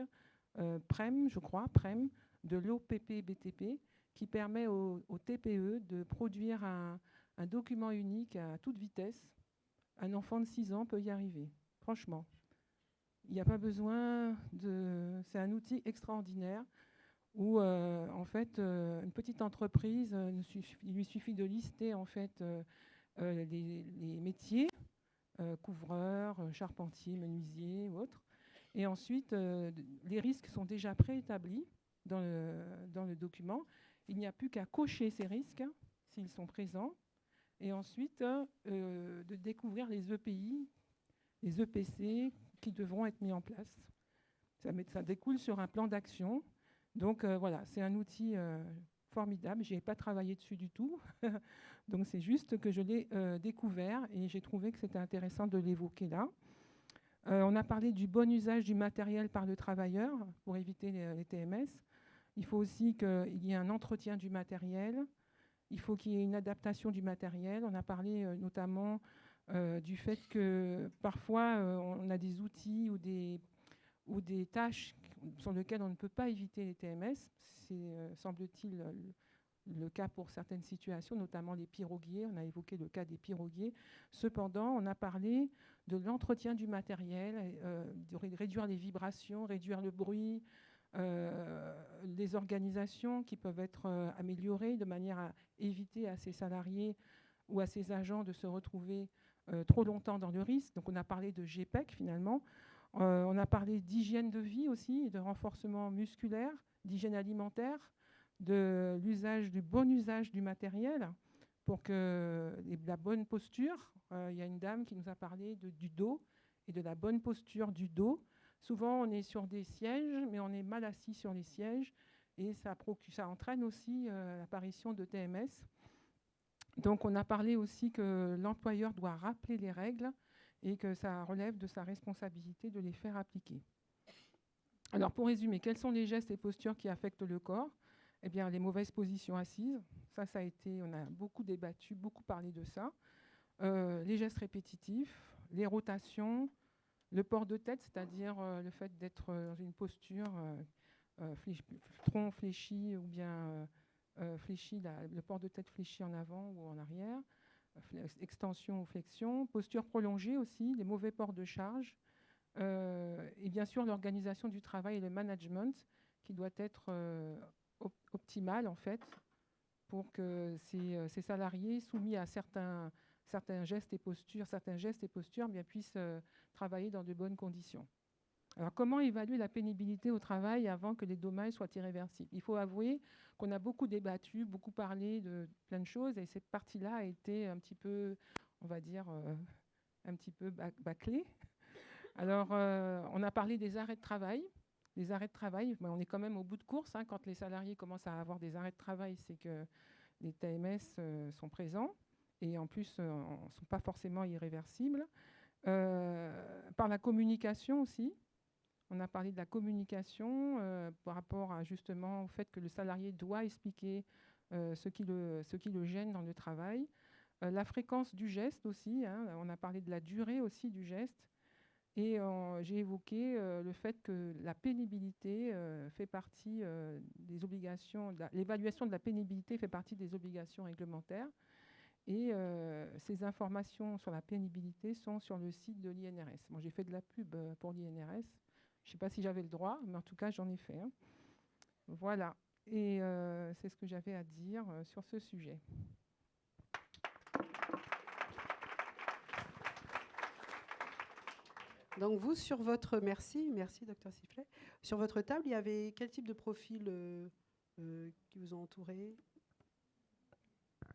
PREM, je crois, PREM, de l'OPP-BTP, qui permet aux TPE de produire un document unique à toute vitesse. Un enfant de 6 ans peut y arriver, franchement. Il n'y a pas besoin de... C'est un outil extraordinaire où, en fait, une petite entreprise, il lui suffit de lister, en fait, les métiers, couvreurs, charpentiers, menuisiers ou autres. Et ensuite, les risques sont déjà préétablis dans le document. Il n'y a plus qu'à cocher ces risques s'ils sont présents. Et ensuite, de découvrir les EPI, les EPC qui devront être mis en place. Ça découle sur un plan d'action. Donc voilà, c'est un outil formidable. Je n'ai pas travaillé dessus du tout. Donc c'est juste que je l'ai découvert et j'ai trouvé que c'était intéressant de l'évoquer là. On a parlé du bon usage du matériel par le travailleur pour éviter les TMS. Il faut aussi qu'il y ait un entretien du matériel. Il faut qu'il y ait une adaptation du matériel. On a parlé notamment du fait que parfois on a des outils ou des tâches sur lesquelles on ne peut pas éviter les TMS. C'est, semble-t-il, le cas pour certaines situations, notamment les piroguiers. On a évoqué le cas des piroguiers. Cependant, on a parlé de l'entretien du matériel, de réduire les vibrations, réduire le bruit, les organisations qui peuvent être améliorées de manière à éviter à ces salariés ou à ces agents de se retrouver trop longtemps dans le risque. Donc on a parlé de GPEC finalement. On a parlé d'hygiène de vie aussi, de renforcement musculaire, d'hygiène alimentaire, du bon usage du matériel pour la bonne posture. Il y a une dame qui nous a parlé du dos et de la bonne posture du dos. Souvent, on est sur des sièges, mais on est mal assis sur les sièges et ça entraîne aussi l'apparition de TMS. Donc, on a parlé aussi que l'employeur doit rappeler les règles et que ça relève de sa responsabilité de les faire appliquer. Alors, pour résumer, quels sont les gestes et postures qui affectent le corps ? Eh bien, les mauvaises positions assises, on a beaucoup débattu, beaucoup parlé de ça. Les gestes répétitifs, les rotations, le port de tête, c'est-à-dire le fait d'être dans une posture tronc fléchi ou bien fléchi, le port de tête fléchi en avant ou en arrière. extension ou flexion, posture prolongée aussi, les mauvais ports de charge, et bien sûr l'organisation du travail et le management qui doit être optimal en fait pour que ces salariés soumis à certains gestes et postures bien, puissent travailler dans de bonnes conditions. Alors, comment évaluer la pénibilité au travail avant que les dommages soient irréversibles? Il faut avouer qu'on a beaucoup débattu, beaucoup parlé de plein de choses, et cette partie-là a été un petit peu, on va dire, un petit peu bâclée. Alors, on a parlé des arrêts de travail. Les arrêts de travail, ben, on est quand même au bout de course. Hein, quand les salariés commencent à avoir des arrêts de travail, c'est que les TMS sont présents et en plus ne sont pas forcément irréversibles. Par la communication aussi. On a parlé de la communication par rapport à, justement au fait que le salarié doit expliquer ce qui le gêne dans le travail. La fréquence du geste aussi, hein, on a parlé de la durée aussi du geste. Et j'ai évoqué le fait que la pénibilité fait partie des obligations, l'évaluation de la pénibilité fait partie des obligations réglementaires. Et ces informations sur la pénibilité sont sur le site de l'INRS. Bon, j'ai fait de la pub pour l'INRS. Je ne sais pas si j'avais le droit, mais en tout cas, j'en ai fait. Hein. Voilà. Et c'est ce que j'avais à dire sur ce sujet. Donc vous, sur votre... Merci, Dr Sifflet. Sur votre table, il y avait quel type de profil qui vous ont entouré?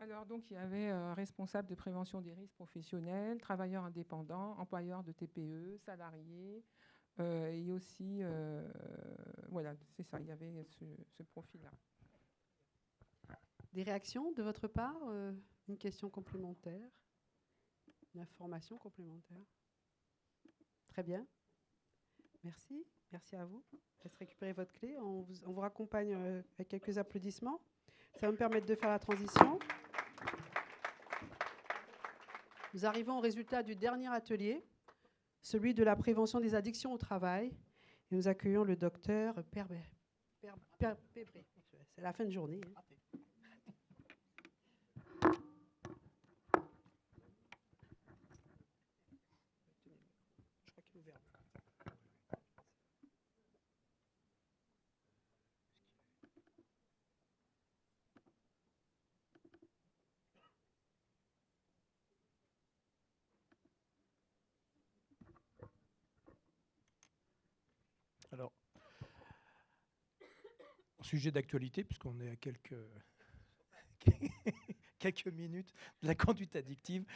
Alors, donc, il y avait responsable de prévention des risques professionnels, travailleurs indépendants, employeurs de TPE, salariés, et aussi, voilà, c'est ça, il y avait ce profil-là. Des réactions de votre part? Une question complémentaire? Une information complémentaire? Très bien. Merci. Merci à vous. Je laisse récupérer votre clé. On vous raccompagne avec quelques applaudissements. Ça va me permettre de faire la transition. Nous arrivons au résultat du dernier atelier, celui de la prévention des addictions au travail. Et nous accueillons le docteur Pébré. C'est la fin de journée. Hein. Je crois qu'il est ouvert. Alors, sujet d'actualité, puisqu'on est à quelques minutes de la conduite addictive.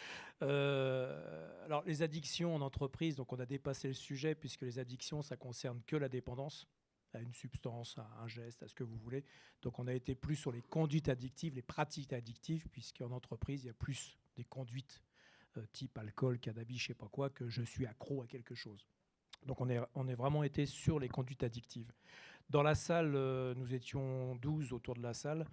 Alors, les addictions en entreprise, donc on a dépassé le sujet, puisque les addictions, ça concerne que la dépendance à une substance, à un geste, à ce que vous voulez. Donc, on a été plus sur les conduites addictives, les pratiques addictives, puisqu'en entreprise, il y a plus des conduites type alcool, cannabis, je ne sais pas quoi, que je suis accro à quelque chose. Donc on est vraiment été sur les conduites addictives. Dans la salle, nous étions 12 autour de la salle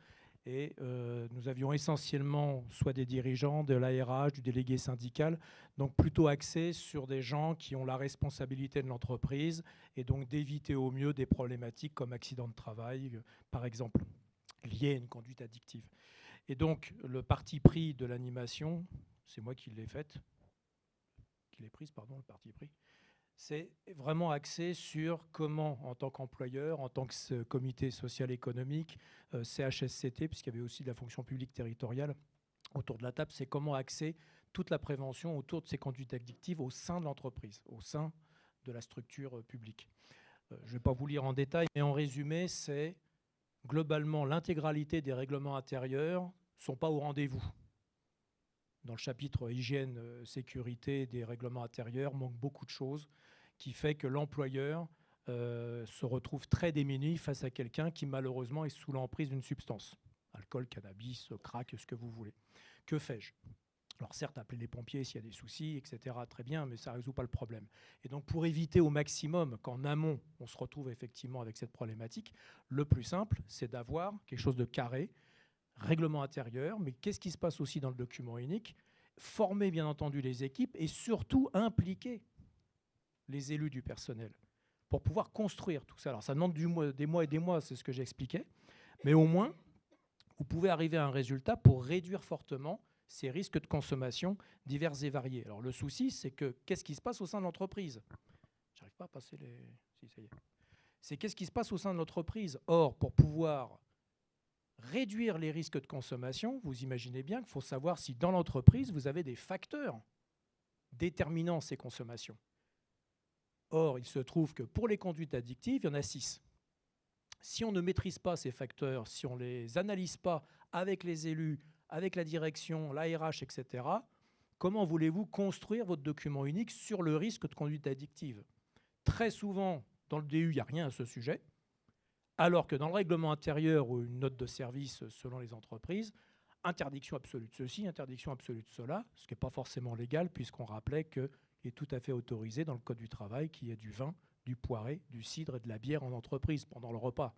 et nous avions essentiellement soit des dirigeants, de l'ARH, du délégué syndical, donc plutôt axés sur des gens qui ont la responsabilité de l'entreprise et donc d'éviter au mieux des problématiques comme accident de travail, par exemple, liés à une conduite addictive. Et donc le parti pris de l'animation, c'est moi qui l'ai faite, le parti pris, c'est vraiment axé sur comment, en tant qu'employeur, en tant que comité social économique, CHSCT, puisqu'il y avait aussi de la fonction publique territoriale autour de la table, c'est comment axer toute la prévention autour de ces conduites addictives au sein de l'entreprise, au sein de la structure publique. Je ne vais pas vous lire en détail, mais en résumé, c'est globalement l'intégralité des règlements intérieurs ne sont pas au rendez-vous. Dans le chapitre hygiène, sécurité des règlements intérieurs, manque beaucoup de choses qui fait que l'employeur se retrouve très démuni face à quelqu'un qui malheureusement est sous l'emprise d'une substance. Alcool, cannabis, crack, ce que vous voulez. Que fais-je? Alors certes, appeler les pompiers s'il y a des soucis, etc., très bien, mais ça ne résout pas le problème. Et donc pour éviter au maximum qu'en amont, on se retrouve effectivement avec cette problématique, le plus simple, c'est d'avoir quelque chose de carré, règlement intérieur, mais qu'est-ce qui se passe aussi dans le document unique? Former bien entendu les équipes et surtout impliquer les élus du personnel pour pouvoir construire tout ça. Alors ça demande des mois et des mois, c'est ce que j'expliquais, mais au moins, vous pouvez arriver à un résultat pour réduire fortement ces risques de consommation divers et variés. Alors le souci, c'est que qu'est-ce qui se passe au sein de l'entreprise? J'arrive pas à passer les... Si, ça y est. C'est qu'est-ce qui se passe au sein de l'entreprise. Or, pour pouvoir réduire les risques de consommation, vous imaginez bien qu'il faut savoir si dans l'entreprise, vous avez des facteurs déterminant ces consommations. Or, il se trouve que pour les conduites addictives, il y en a 6. Si on ne maîtrise pas ces facteurs, si on ne les analyse pas avec les élus, avec la direction, l'ARH, etc., comment voulez-vous construire votre document unique sur le risque de conduite addictive? Très souvent, dans le DU, il n'y a rien à ce sujet, alors que dans le règlement intérieur ou une note de service selon les entreprises, interdiction absolue de ceci, interdiction absolue de cela, ce qui n'est pas forcément légal, puisqu'on rappelait qu'il est tout à fait autorisé dans le Code du travail qu'il y ait du vin, du poiré, du cidre et de la bière en entreprise pendant le repas.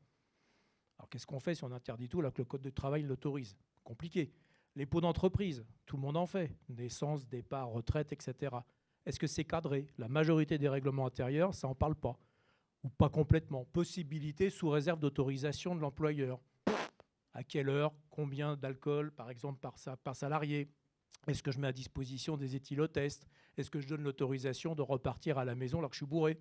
Alors qu'est-ce qu'on fait si on interdit tout alors que le Code du travail l'autorise? Compliqué. Les pots d'entreprise, tout le monde en fait. Naissance, départ, retraite, etc. Est-ce que c'est cadré? La majorité des règlements intérieurs, ça n'en parle pas. Ou pas complètement. Possibilité sous réserve d'autorisation de l'employeur. À quelle heure? Combien d'alcool, par exemple, par salarié? Est-ce que je mets à disposition des éthylotests? Est-ce que je donne l'autorisation de repartir à la maison alors que je suis bourré?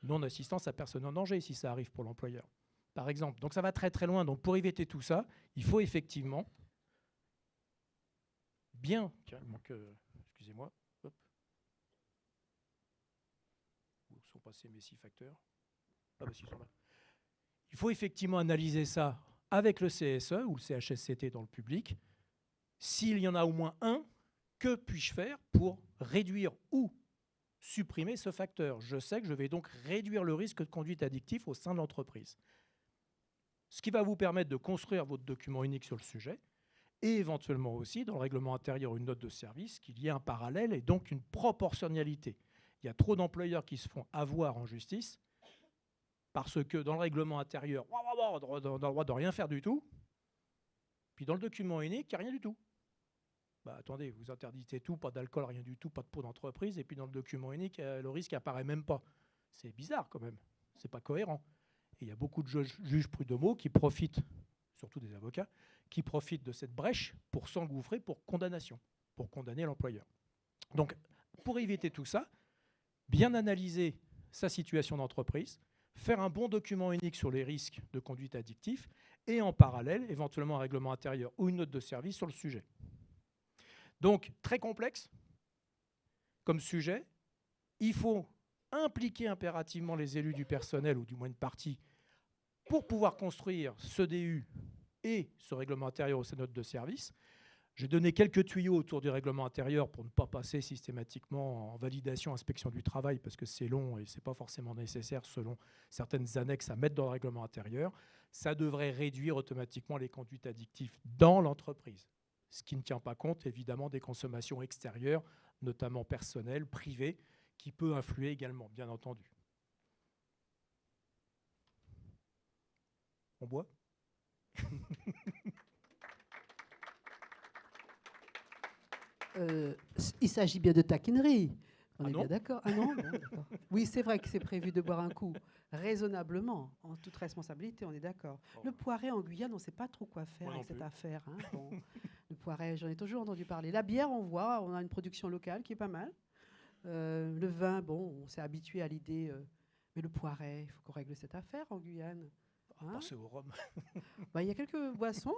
Non-assistance à personne en danger, si ça arrive pour l'employeur, par exemple. Donc ça va très très loin. Donc pour éviter tout ça, il faut effectivement bien... Tiens, il manque... excusez-moi. Hop. Où sont passés mes 6 facteurs? Ah bah si, ils sont là. Il faut effectivement analyser ça avec le CSE ou le CHSCT dans le public. S'il y en a au moins un, que puis-je faire pour réduire ou supprimer ce facteur? Je sais que je vais donc réduire le risque de conduite addictive au sein de l'entreprise. Ce qui va vous permettre de construire votre document unique sur le sujet et éventuellement aussi, dans le règlement intérieur, une note de service, qu'il y ait un parallèle et donc une proportionnalité. Il y a trop d'employeurs qui se font avoir en justice parce que dans le règlement intérieur, on a le droit de rien faire du tout, puis dans le document unique, il n'y a rien du tout. Bah, attendez, vous interdisez tout, pas d'alcool, rien du tout, pas de pot d'entreprise, et puis dans le document unique, le risque apparaît même pas. C'est bizarre quand même, c'est pas cohérent. Et il y a beaucoup de juges prud'homaux qui profitent, surtout des avocats, qui profitent de cette brèche pour s'engouffrer pour condamnation, pour condamner l'employeur. Donc, pour éviter tout ça, bien analyser sa situation d'entreprise, faire un bon document unique sur les risques de conduite addictive, et en parallèle, éventuellement un règlement intérieur ou une note de service sur le sujet. Donc, très complexe comme sujet. Il faut impliquer impérativement les élus du personnel, ou du moins une partie, pour pouvoir construire ce DU et ce règlement intérieur ou ces notes de service. J'ai donné quelques tuyaux autour du règlement intérieur pour ne pas passer systématiquement en validation, inspection du travail, parce que c'est long et ce n'est pas forcément nécessaire selon certaines annexes à mettre dans le règlement intérieur. Ça devrait réduire automatiquement les conduites addictives dans l'entreprise. Ce qui ne tient pas compte, évidemment, des consommations extérieures, notamment personnelles, privées, qui peut influer également, bien entendu. On boit? Il s'agit bien de taquinerie. On est non bien d'accord. Ah non, bon, d'accord. Oui, c'est vrai que c'est prévu de boire un coup, raisonnablement, en toute responsabilité, on est d'accord. Le poiré en Guyane, on ne sait pas trop quoi faire avec cette affaire. Hein. Bon, le poiré, j'en ai toujours entendu parler. La bière, on voit, on a une production locale qui est pas mal. Le vin, bon, on s'est habitué à l'idée, mais le poiré, il faut qu'on règle cette affaire en Guyane. Hein? Pensez au rhum. Il y a quelques boissons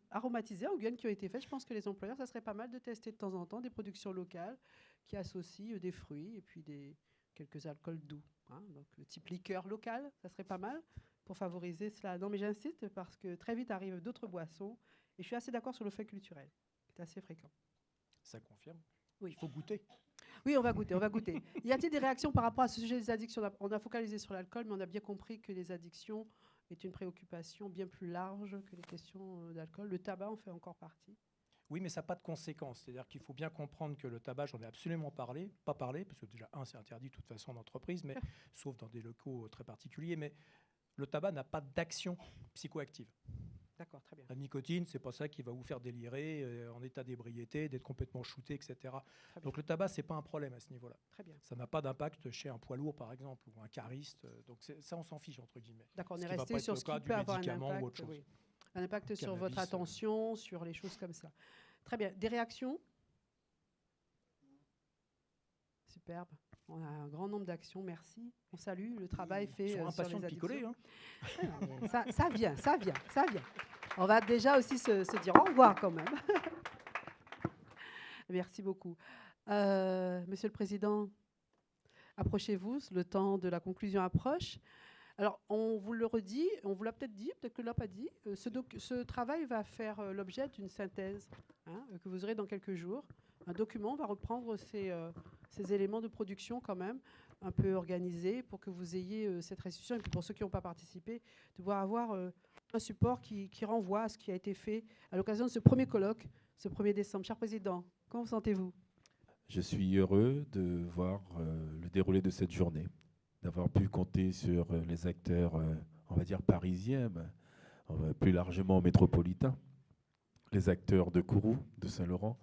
aromatisées en Guyane qui ont été faites. Je pense que les employeurs, ça serait pas mal de tester de temps en temps des productions locales qui associent des fruits et puis quelques alcools doux. Hein. Donc, le type liqueur local, ça serait pas mal pour favoriser cela. Non, mais j'insiste parce que très vite arrivent d'autres boissons et je suis assez d'accord sur le fait culturel, qui est assez fréquent. Ça confirme? Oui. Il faut goûter. Oui, on va goûter, on va goûter. Y a-t-il des réactions par rapport à ce sujet des addictions? On a focalisé sur l'alcool, mais on a bien compris que les addictions est une préoccupation bien plus large que les questions d'alcool. Le tabac en fait encore partie. Oui, mais ça n'a pas de conséquences. C'est-à-dire qu'il faut bien comprendre que le tabac, j'en ai absolument pas parlé, parce que déjà, c'est interdit de toute façon en entreprise, mais, sauf dans des locaux très particuliers, mais le tabac n'a pas d'action psychoactive. D'accord, très bien. La nicotine, c'est pas ça qui va vous faire délirer en état d'ébriété, d'être complètement shooté, etc. Donc le tabac, c'est pas un problème à ce niveau-là. Très bien. Ça n'a pas d'impact chez un poids lourd, par exemple, ou un cariste. Donc ça, on s'en fiche, entre guillemets. D'accord, on est resté sur ce qui peut avoir un impact, ou autre chose. Oui. Un impact sur votre attention, sur les choses comme ça. Très bien. Des réactions? Superbe. On a un grand nombre d'actions, merci. On salue le travail fait Ils sont sur impatients les de picoler. addictions. Hein. Ça vient, ça vient, ça vient. On va déjà aussi se dire au revoir quand même. Merci beaucoup. Monsieur le Président, approchez-vous, le temps de la conclusion approche. Alors, on vous le redit, on vous l'a peut-être dit, peut-être que ne l'a pas dit, ce travail va faire l'objet d'une synthèse que vous aurez dans quelques jours. Un document va reprendre ces éléments de production quand même, un peu organisés pour que vous ayez cette restitution. Et puis pour ceux qui n'ont pas participé, de pouvoir avoir un support qui renvoie à ce qui a été fait à l'occasion de ce premier colloque, ce 1er décembre. Cher Président, comment vous sentez-vous? Je suis heureux de voir le déroulé de cette journée, d'avoir pu compter sur les acteurs, on va dire parisiens, mais plus largement métropolitains, les acteurs de Kourou, de Saint-Laurent,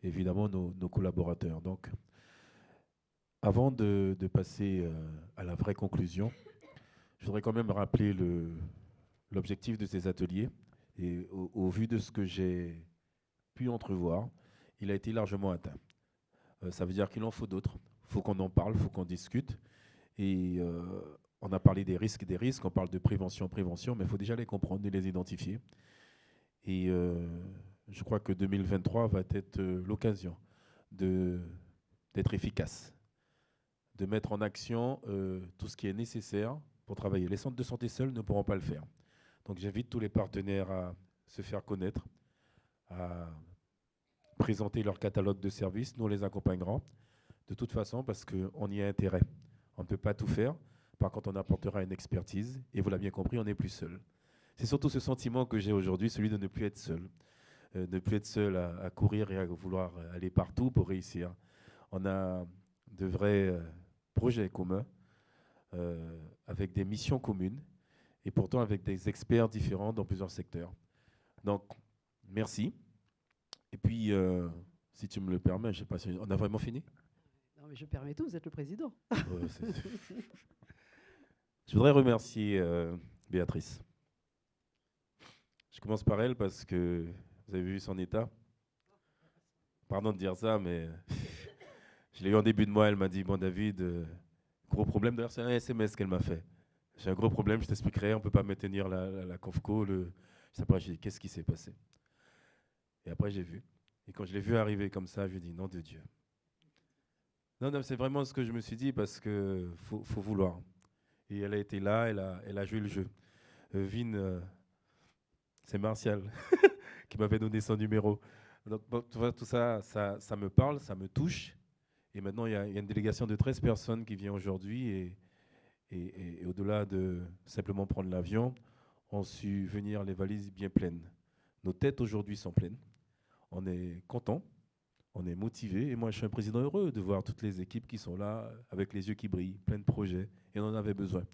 évidemment nos collaborateurs. Donc, avant de passer à la vraie conclusion, je voudrais quand même rappeler l'objectif de ces ateliers. Et au vu de ce que j'ai pu entrevoir, il a été largement atteint. Ça veut dire qu'il en faut d'autres. Il faut qu'on en parle, il faut qu'on discute. Et on a parlé des risques, on parle de prévention, mais il faut déjà les comprendre et les identifier. Et je crois que 2023 va être l'occasion d'être efficace, de mettre en action tout ce qui est nécessaire pour travailler. Les centres de santé seuls ne pourront pas le faire. Donc j'invite tous les partenaires à se faire connaître, à présenter leur catalogue de services. Nous, on les accompagnera de toute façon parce qu'on y a intérêt. On ne peut pas tout faire. Par contre, on apportera une expertise. Et vous l'avez bien compris, on n'est plus seul. C'est surtout ce sentiment que j'ai aujourd'hui, celui de ne plus être seul. Ne plus être seul à courir et à vouloir aller partout pour réussir. On a de vrais projets communs avec des missions communes et pourtant avec des experts différents dans plusieurs secteurs. Donc, merci. Et puis, si tu me le permets, je sais pas si on a vraiment fini? Non, mais je permets tout, vous êtes le président. Je voudrais remercier Béatrice. Je commence par elle parce que vous avez vu son état. Pardon de dire ça, mais je l'ai eu en début de mois. Elle m'a dit, bon David, gros problème. D'ailleurs, c'est un SMS qu'elle m'a fait. J'ai un gros problème, je t'expliquerai. On ne peut pas maintenir la Confco. Je sais pas, j'ai dit, qu'est-ce qui s'est passé? Et après, j'ai vu. Et quand je l'ai vu arriver comme ça, je lui ai dit, nom de Dieu. Non, c'est vraiment ce que je me suis dit parce qu'il faut vouloir. Et elle a été là, elle a joué le jeu. Vin, c'est Martial qui m'avait donné son numéro. Donc, bon, tout ça, ça me parle, ça me touche. Et maintenant, il y a une délégation de 13 personnes qui vient aujourd'hui. Et au-delà de simplement prendre l'avion, on su venir les valises bien pleines. Nos têtes aujourd'hui sont pleines. On est content, on est motivé. Et moi, je suis un président heureux de voir toutes les équipes qui sont là, avec les yeux qui brillent, plein de projets. Et on en avait besoin.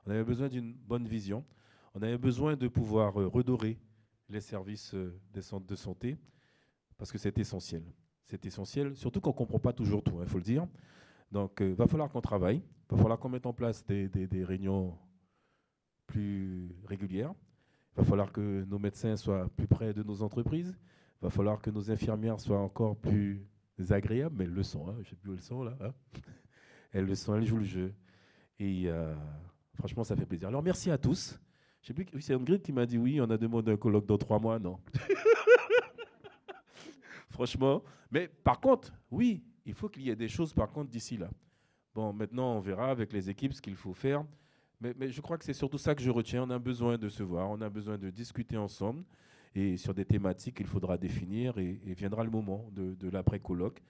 On avait besoin d'une bonne vision. On avait besoin de pouvoir redorer les services des centres de santé, parce que c'est essentiel. C'est essentiel, surtout qu'on ne comprend pas toujours tout, il faut le dire. Donc, il va falloir qu'on travaille, il va falloir qu'on mette en place des réunions plus régulières. Il va falloir que nos médecins soient plus près de nos entreprises. Il va falloir que nos infirmières soient encore plus agréables, mais elles le sont. Je ne sais plus où elles sont là. Elles le sont, elles jouent le jeu. Et franchement, ça fait plaisir. Alors, merci à tous. Je sais plus, oui, c'est Ingrid qui m'a dit oui, on a demandé un colloque dans 3 mois. Non. Franchement. Mais par contre, oui, il faut qu'il y ait des choses par contre d'ici là. Bon, maintenant, on verra avec les équipes ce qu'il faut faire. Mais je crois que c'est surtout ça que je retiens. On a besoin de se voir, on a besoin de discuter ensemble. Et sur des thématiques qu'il faudra définir. Et viendra le moment de l'après-colloque,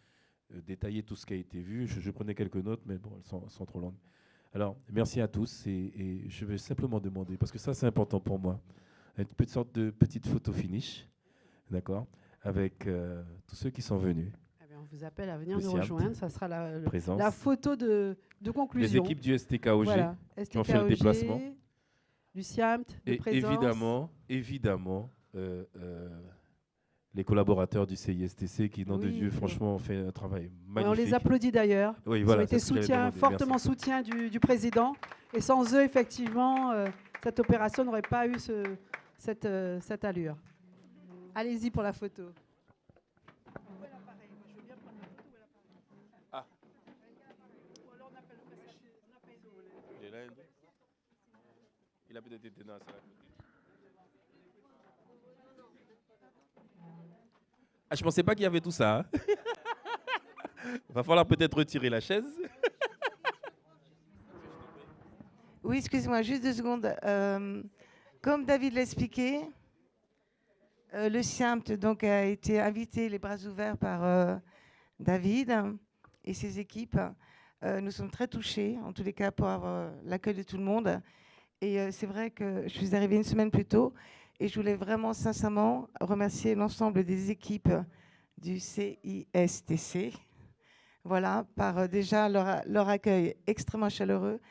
détailler tout ce qui a été vu. Je prenais quelques notes, mais bon, elles sont trop longues. Alors, merci à tous. Et je vais simplement demander, parce que ça, c'est important pour moi, une sorte de petite photo finish, d'accord, avec tous ceux qui sont venus. Eh bien, on vous appelle à venir nous rejoindre. Ça sera la photo de conclusion. Les équipes du STKOG voilà, qui ont fait le déplacement. Du SIAMT, de et présence. Évidemment, les collaborateurs du CISTC qui, nom de Dieu, franchement, ont fait un travail magnifique. On les applaudit d'ailleurs. Oui, voilà, ils ont été fortement soutien du président. Et sans eux, effectivement, cette opération n'aurait pas eu cette allure. Allez-y pour la photo. Il a peut-être été dans la salle à côté. Ah, je pensais pas qu'il y avait tout ça. Hein. Va falloir peut-être retirer la chaise. Oui, excusez-moi, juste 2 secondes. Comme David l'a expliqué, le SIAMT donc, a été invité les bras ouverts par David et ses équipes. Nous sommes très touchés, en tous les cas, pour avoir l'accueil de tout le monde. Et c'est vrai que je suis arrivée une semaine plus tôt et je voulais vraiment sincèrement remercier l'ensemble des équipes du CISTC. Voilà, par déjà leur accueil extrêmement chaleureux,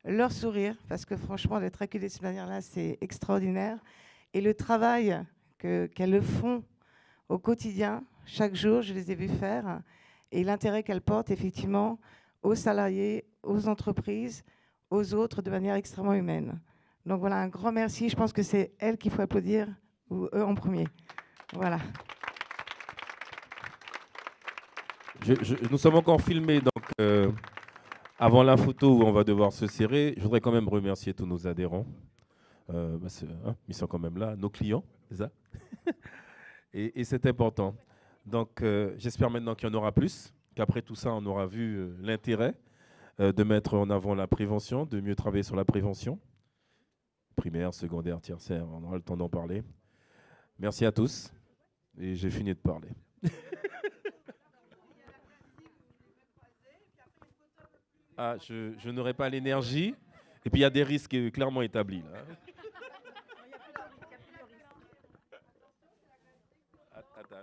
leur sourire, parce que franchement, d'être accueillis de cette manière-là, c'est extraordinaire. Et le travail qu'elles font au quotidien, chaque jour, je les ai vus faire, et l'intérêt qu'elles portent effectivement aux salariés, aux entreprises, aux autres, de manière extrêmement humaine. Donc voilà, un grand merci. Je pense que c'est elles qu'il faut applaudir, ou eux en premier. Voilà. Nous sommes encore filmés, donc avant la photo où on va devoir se serrer, je voudrais quand même remercier tous nos adhérents. Ils sont quand même là, nos clients, c'est ça. Et c'est important. Donc j'espère maintenant qu'il y en aura plus, qu'après tout ça, on aura vu l'intérêt de mettre en avant la prévention, de mieux travailler sur la prévention. Primaire, secondaire, tertiaire, on aura le temps d'en parler. Merci à tous. Et j'ai fini de parler. Ah, je n'aurai pas l'énergie. Et puis, il y a des risques clairement établis. Là. Attends.